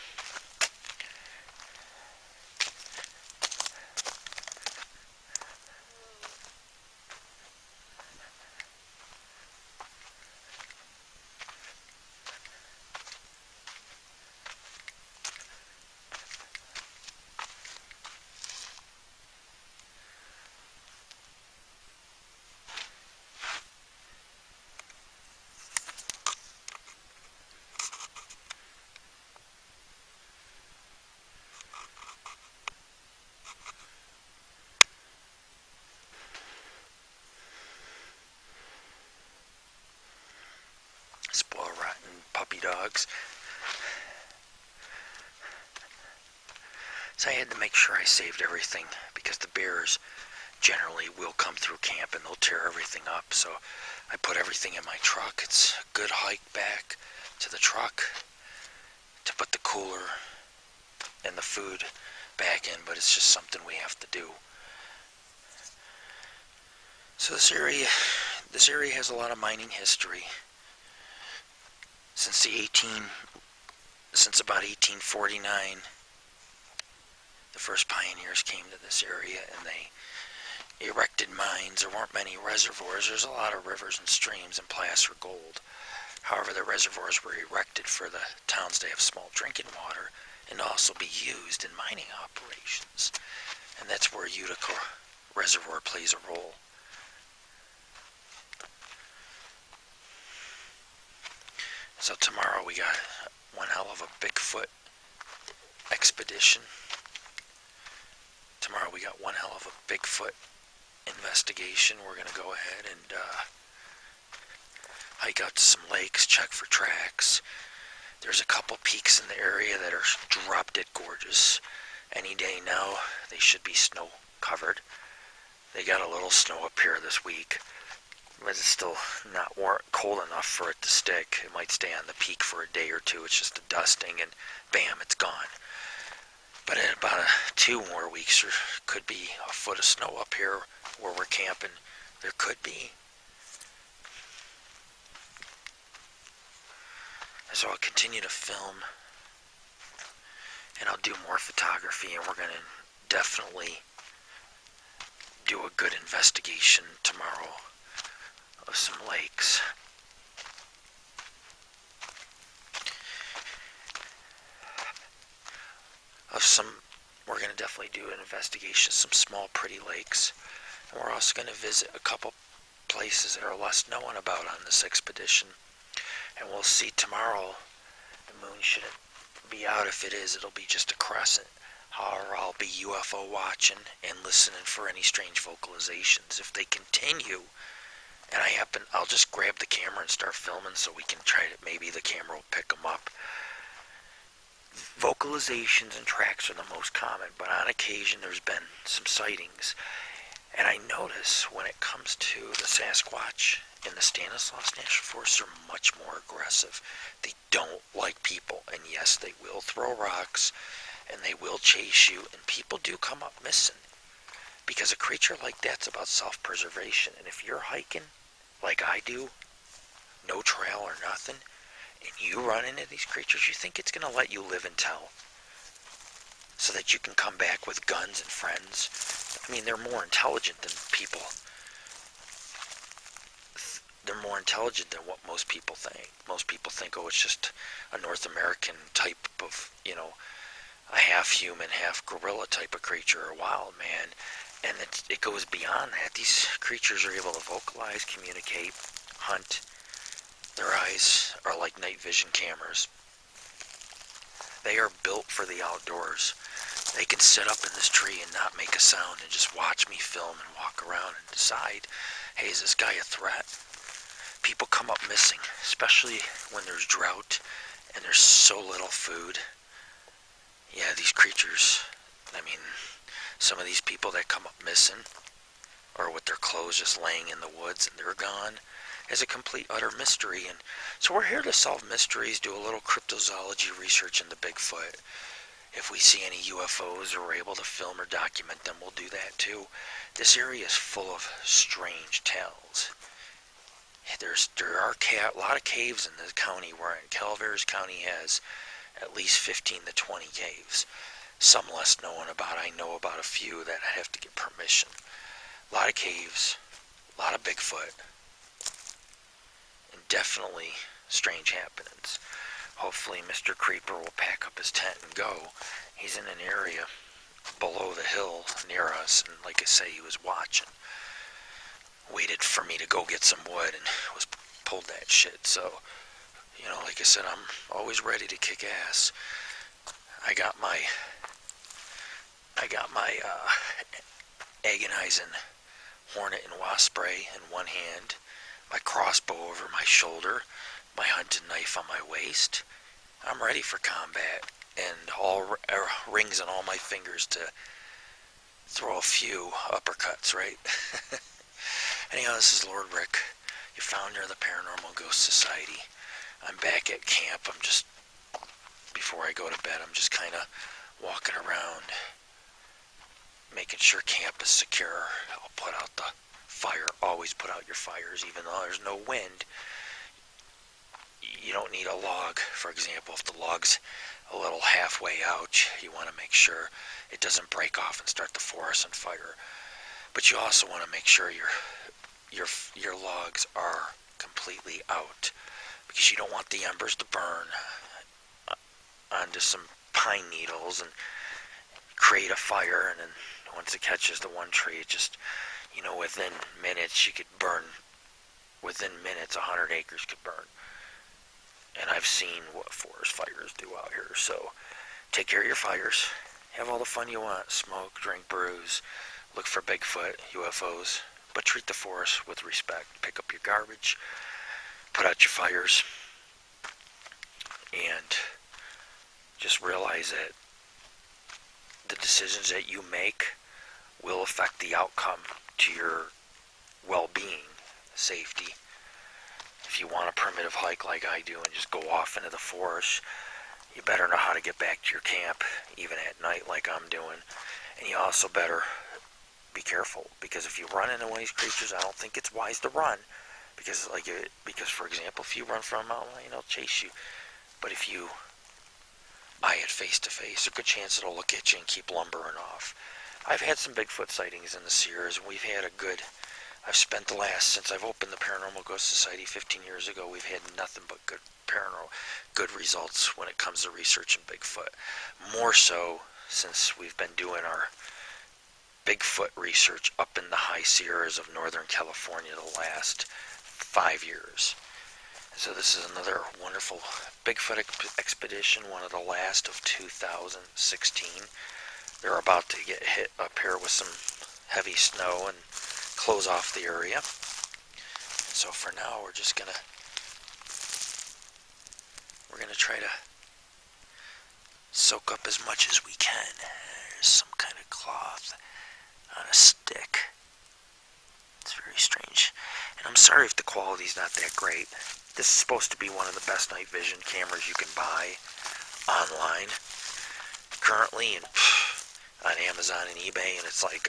S1: Spoil rotten puppy dogs. So I had to make sure I saved everything, because the bears generally will come through camp and they'll tear everything up. So I put everything in my truck. It's a good hike back to the truck to put the cooler and the food back in, but it's just something we have to do. So this area has a lot of mining history. Since about 1849, the first pioneers came to this area and they erected mines. There weren't many reservoirs. There's a lot of rivers and streams and placer gold. However, the reservoirs were erected for the towns to have small drinking water and also be used in mining operations. And that's where Utica Reservoir plays a role. So tomorrow we got one hell of a Bigfoot expedition. Tomorrow we got one hell of a Bigfoot investigation. We're going to go ahead and hike out to some lakes, check for tracks. There's a couple peaks in the area that are drop dead gorgeous. Any day now they should be snow covered. They got a little snow up here this week, but it's still not cold enough for it to stick. It might stay on the peak for a day or two. It's just a dusting and bam, it's gone. But in about 2 more weeks, there could be a foot of snow up here where we're camping. There could be. So I'll continue to film, and I'll do more photography, and we're going to definitely do a good investigation tomorrow of some lakes. We're going to definitely do an investigation of some small pretty lakes, and we're also going to visit a couple places that are less known about on this expedition. And we'll see tomorrow. The moon shouldn't be out. If it is, it'll be just a crescent. Or I'll be UFO watching and listening for any strange vocalizations. If they continue, and I'll just grab the camera and start filming so we can try to, maybe the camera will pick them up. Vocalizations and tracks are the most common, but on occasion there's been some sightings. And I notice when it comes to the Sasquatch in the Stanislaus National Forest, they're much more aggressive. They don't like people, and yes, they will throw rocks, and they will chase you, and people do come up missing. Because a creature like that's about self-preservation, and if you're hiking, like I do, no trail or nothing, and you run into these creatures, you think it's going to let you live and tell, so that you can come back with guns and friends. I mean, they're more intelligent than people. They're more intelligent than what most people think. Most people think, oh, it's just a North American type of, a half human, half gorilla type of creature, or wild man. And it goes beyond that. These creatures are able to vocalize, communicate, hunt. Their eyes are like night vision cameras. They are built for the outdoors. They can sit up in this tree and not make a sound and just watch me film and walk around and decide, hey, is this guy a threat? People come up missing, especially when there's drought and there's so little food. Yeah, these creatures, some of these people that come up missing, or with their clothes just laying in the woods and they're gone, is a complete utter mystery. And so we're here to solve mysteries, do a little cryptozoology research into Bigfoot. If we see any UFOs or we're able to film or document them, we'll do that too. This area is full of strange tales. There are a lot of caves in the county. We're in Calaveras County has at least 15 to 20 caves. Some less known about. I know about a few that I have to get permission. A lot of caves, a lot of Bigfoot, and definitely strange happenings. Hopefully Mr. Creeper will pack up his tent and go. He's in an area below the hill near us, and like I say, he was watching. Waited for me to go get some wood and pulled that shit. So, like I said, I'm always ready to kick ass. I got my agonizing hornet and wasp spray in one hand, my crossbow over my shoulder, my hunting knife on my waist. I'm ready for combat, and all rings on all my fingers to throw a few uppercuts, right? Anyhow, this is Lord Rick, your founder of the Paranormal Ghost Society. I'm back at camp. Before I go to bed, I'm just kind of walking around, making sure camp is secure. I'll put out the fire. Always put out your fires, even though there's no wind. You don't need a log. For example, if the log's a little halfway out, you want to make sure it doesn't break off and start the forest on fire. But you also want to make sure your logs are completely out, because you don't want the embers to burn onto some pine needles and create a fire, and then once it catches the one tree, it just, within minutes, you could burn. Within minutes, 100 acres could burn. And I've seen what forest fires do out here. So take care of your fires. Have all the fun you want. Smoke, drink, brews. Look for Bigfoot, UFOs. But treat the forest with respect. Pick up your garbage. Put out your fires. And just realize that the decisions that you make will affect the outcome to your well-being, safety. If you want a primitive hike like I do and just go off into the forest, you better know how to get back to your camp, even at night like I'm doing. And you also better be careful, because if you run into one of these creatures, I don't think it's wise to run. Because for example, if you run from a mountain lion, it'll chase you. But if you eye it face to face, there's a good chance it'll look at you and keep lumbering off. I've had some Bigfoot sightings in the Sierras, and I've spent since I've opened the Paranormal Ghost Society 15 years ago, we've had nothing but good results when it comes to researching Bigfoot. More so since we've been doing our Bigfoot research up in the high Sierras of Northern California the last 5 years. So this is another wonderful Bigfoot expedition, one of the last of 2016. They're about to get hit up here with some heavy snow and close off the area. So for now, we're gonna try to soak up as much as we can. There's some kind of cloth on a stick. It's very strange. And I'm sorry if the quality's not that great. This is supposed to be one of the best night vision cameras you can buy online currently, and on Amazon and eBay, and it's like,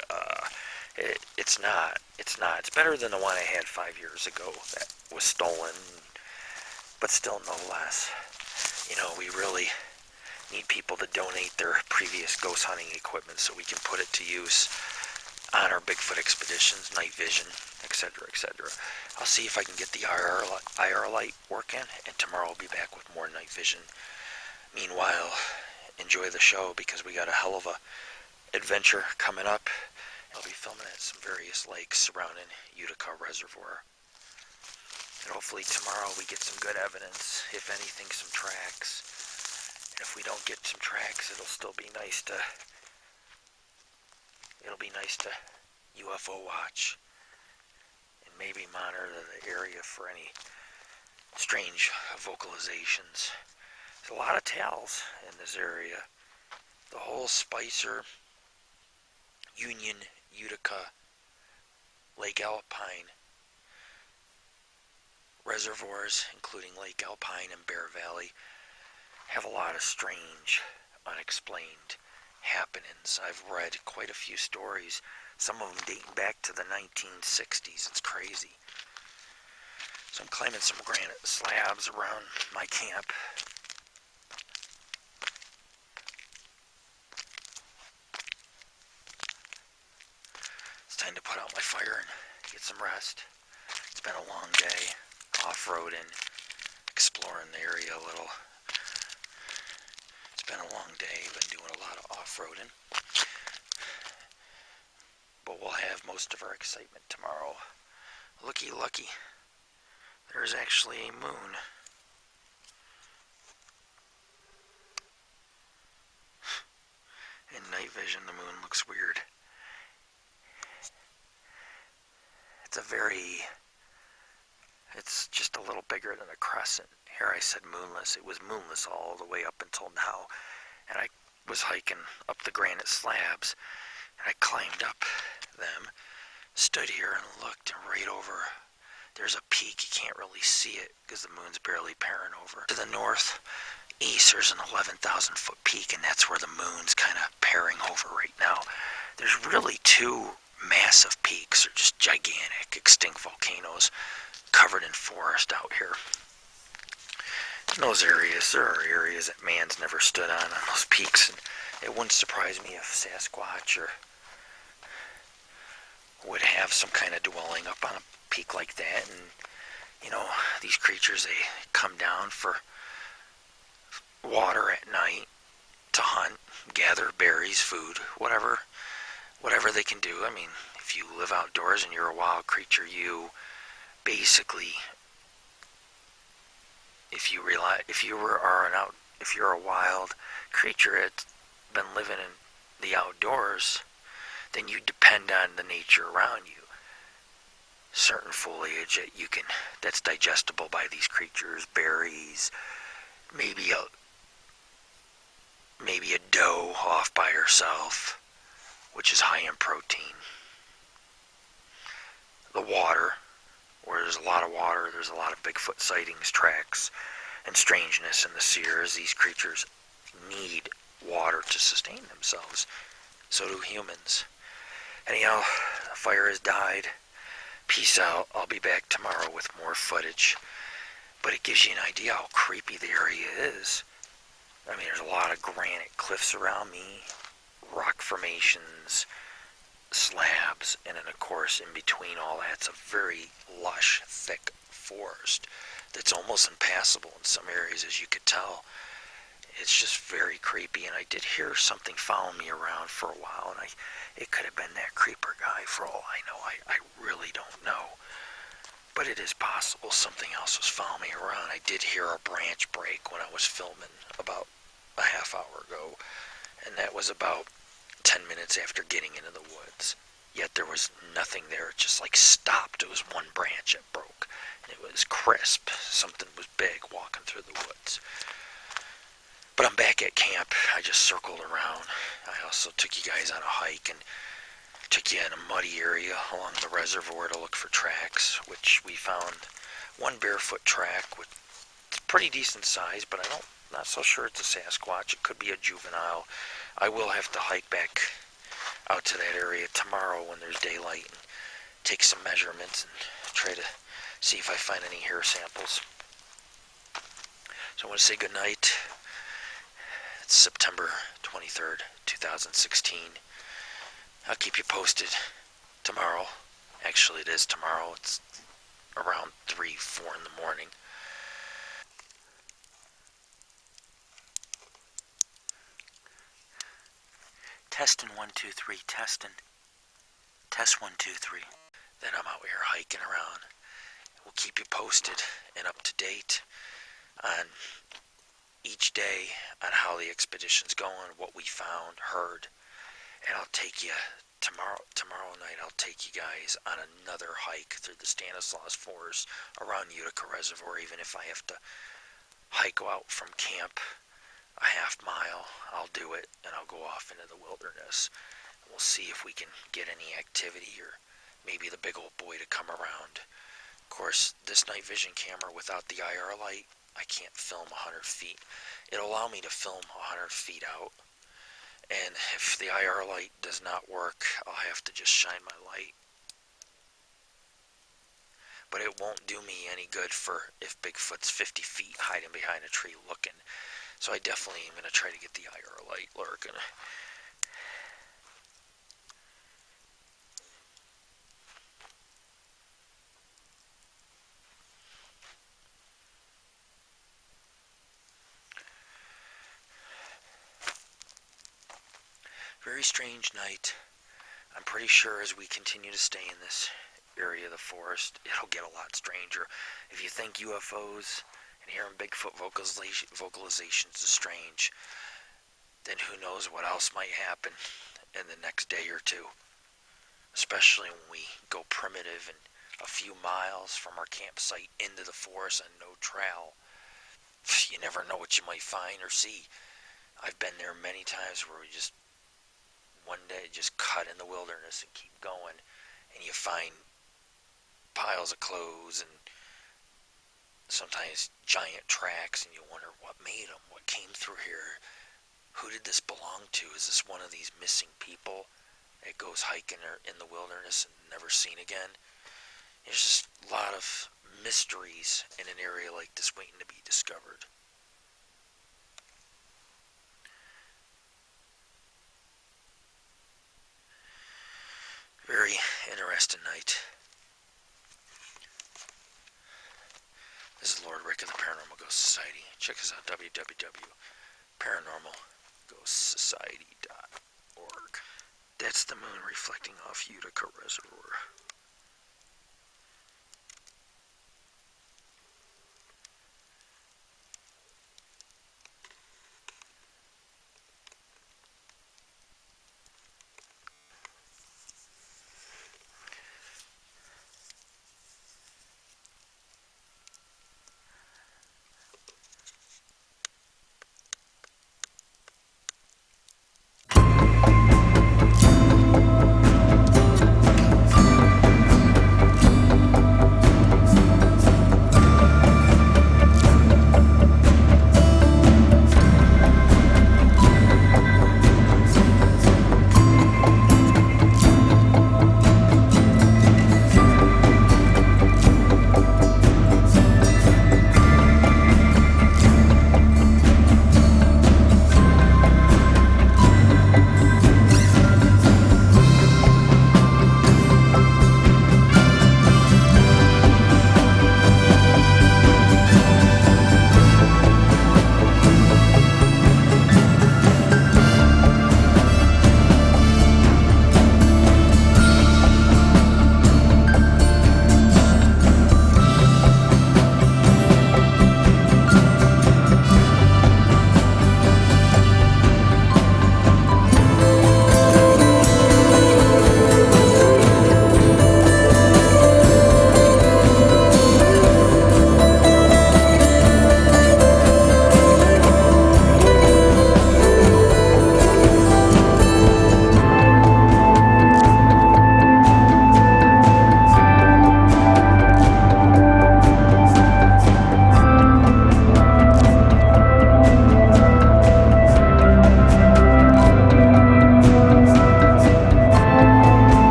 S1: it's not. It's better than the one I had 5 years ago that was stolen, but still nonetheless. You know, we really need people to donate their previous ghost hunting equipment so we can put it to use on our Bigfoot expeditions, night vision, etc., etc. I'll see if I can get the IR light working, and tomorrow I'll be back with more night vision. Meanwhile, enjoy the show, because we got a hell of a adventure coming up. I'll be filming at some various lakes surrounding Utica Reservoir. And hopefully tomorrow we get some good evidence, if anything, some tracks. And if we don't get some tracks, it'll be nice to UFO watch and maybe monitor the area for any strange vocalizations. There's a lot of tales in this area. The whole Spicer, Union, Utica, Lake Alpine reservoirs, including Lake Alpine and Bear Valley, have a lot of strange, unexplained happenings. I've read quite a few stories, some of them dating back to the 1960s. It's crazy. So I'm climbing some granite slabs around my camp. It's time to put out my fire and get some rest. It's been a long day, off-roading, exploring the area a little. It's been a long day, been doing a lot of off-roading. But we'll have most of our excitement tomorrow. Looky, lucky. There's actually a moon. In night vision, the moon looks weird. It's just a little bigger than a crescent. Here I said moonless. It was moonless all the way up until now. And I was hiking up the granite slabs, and I climbed up them, stood here and looked, and right over, there's a peak. You can't really see it because the moon's barely peering over. To the northeast, there's an 11,000 foot peak, and that's where the moon's kind of peering over right now. There's really two massive peaks. They're just gigantic, extinct volcanoes covered in forest out here. In those areas, there are areas that man's never stood on those peaks, and it wouldn't surprise me if Sasquatch would have some kind of dwelling up on a peak like that. And you know, these creatures, they come down for water at night to hunt, gather berries, food, whatever they can do. I mean, if you live outdoors and you're a wild creature, you basically, if you're a wild creature that's been living in the outdoors, then you depend on the nature around you. Certain foliage that's digestible by these creatures, berries, maybe a doe off by herself, which is high in protein. The water, where there's a lot of water, there's a lot of Bigfoot sightings, tracks, and strangeness in the Sierras. These creatures need water to sustain themselves. So do humans. Anyhow, the fire has died. Peace out. I'll be back tomorrow with more footage. But it gives you an idea how creepy the area is. I mean, there's a lot of granite cliffs around me, rock formations, slabs, and then of course in between all that's a very lush, thick forest that's almost impassable in some areas, as you could tell. It's just very creepy, and I did hear something following me around for a while, and it could have been that creeper guy for all I know. I really don't know. But But it is possible something else was following me around. I did hear a branch break when I was filming about a half hour ago, and that was about 10 minutes after getting into the woods. Yet there was nothing there. It just like stopped. It was one branch that broke. It was crisp. Something was big walking through the woods. But I'm back at camp. I just circled around. I also took you guys on a hike and took you in a muddy area along the reservoir to look for tracks, which we found one barefoot track with it's pretty decent size, but not so sure it's a Sasquatch. It could be a juvenile. I will have to hike back out to that area tomorrow when there's daylight and take some measurements and try to see if I find any hair samples. So I want to say good night. It's September 23rd, 2016. I'll keep you posted tomorrow. Actually, it is tomorrow. It's around 3, 4 in the morning. Testing 1, 2, 3. Testing. Test 1, 2, 3. Then I'm out here hiking around. We'll keep you posted and up to date on each day on how the expedition's going, what we found, heard, and I'll take you tomorrow night. I'll take you guys on another hike through the Stanislaus Forest around Utica Reservoir. Even if I have to hike out from camp a half mile, I'll do it, and I'll go off into the wilderness. We'll see if we can get any activity or maybe the big old boy to come around. Of course, this night vision camera without the IR light, I can't film 100 feet. It'll allow me to film 100 feet out. And if the IR light does not work, I'll have to just shine my light. But it won't do me any good for if Bigfoot's 50 feet hiding behind a tree looking. So I definitely am going to try to get the IR light working. Very strange night. I'm pretty sure as we continue to stay in this area of the forest, it'll get a lot stranger. If you think UFOs and hearing Bigfoot vocalizations is strange, then who knows what else might happen in the next day or two. Especially when we go primitive and a few miles from our campsite into the forest on no trail. You never know what you might find or see. I've been there many times where we just one day just cut in the wilderness and keep going, and you find piles of clothes and sometimes giant tracks, and you wonder what made them, what came through here, who did this belong to? Is this one of these missing people that goes hiking in the wilderness and never seen again? There's just a lot of mysteries in an area like this waiting to be discovered. Very interesting night. This is Lord Rick of the Paranormal Ghost Society. Check us out, www.paranormalghostsociety.org. That's the moon reflecting off Utica Reservoir.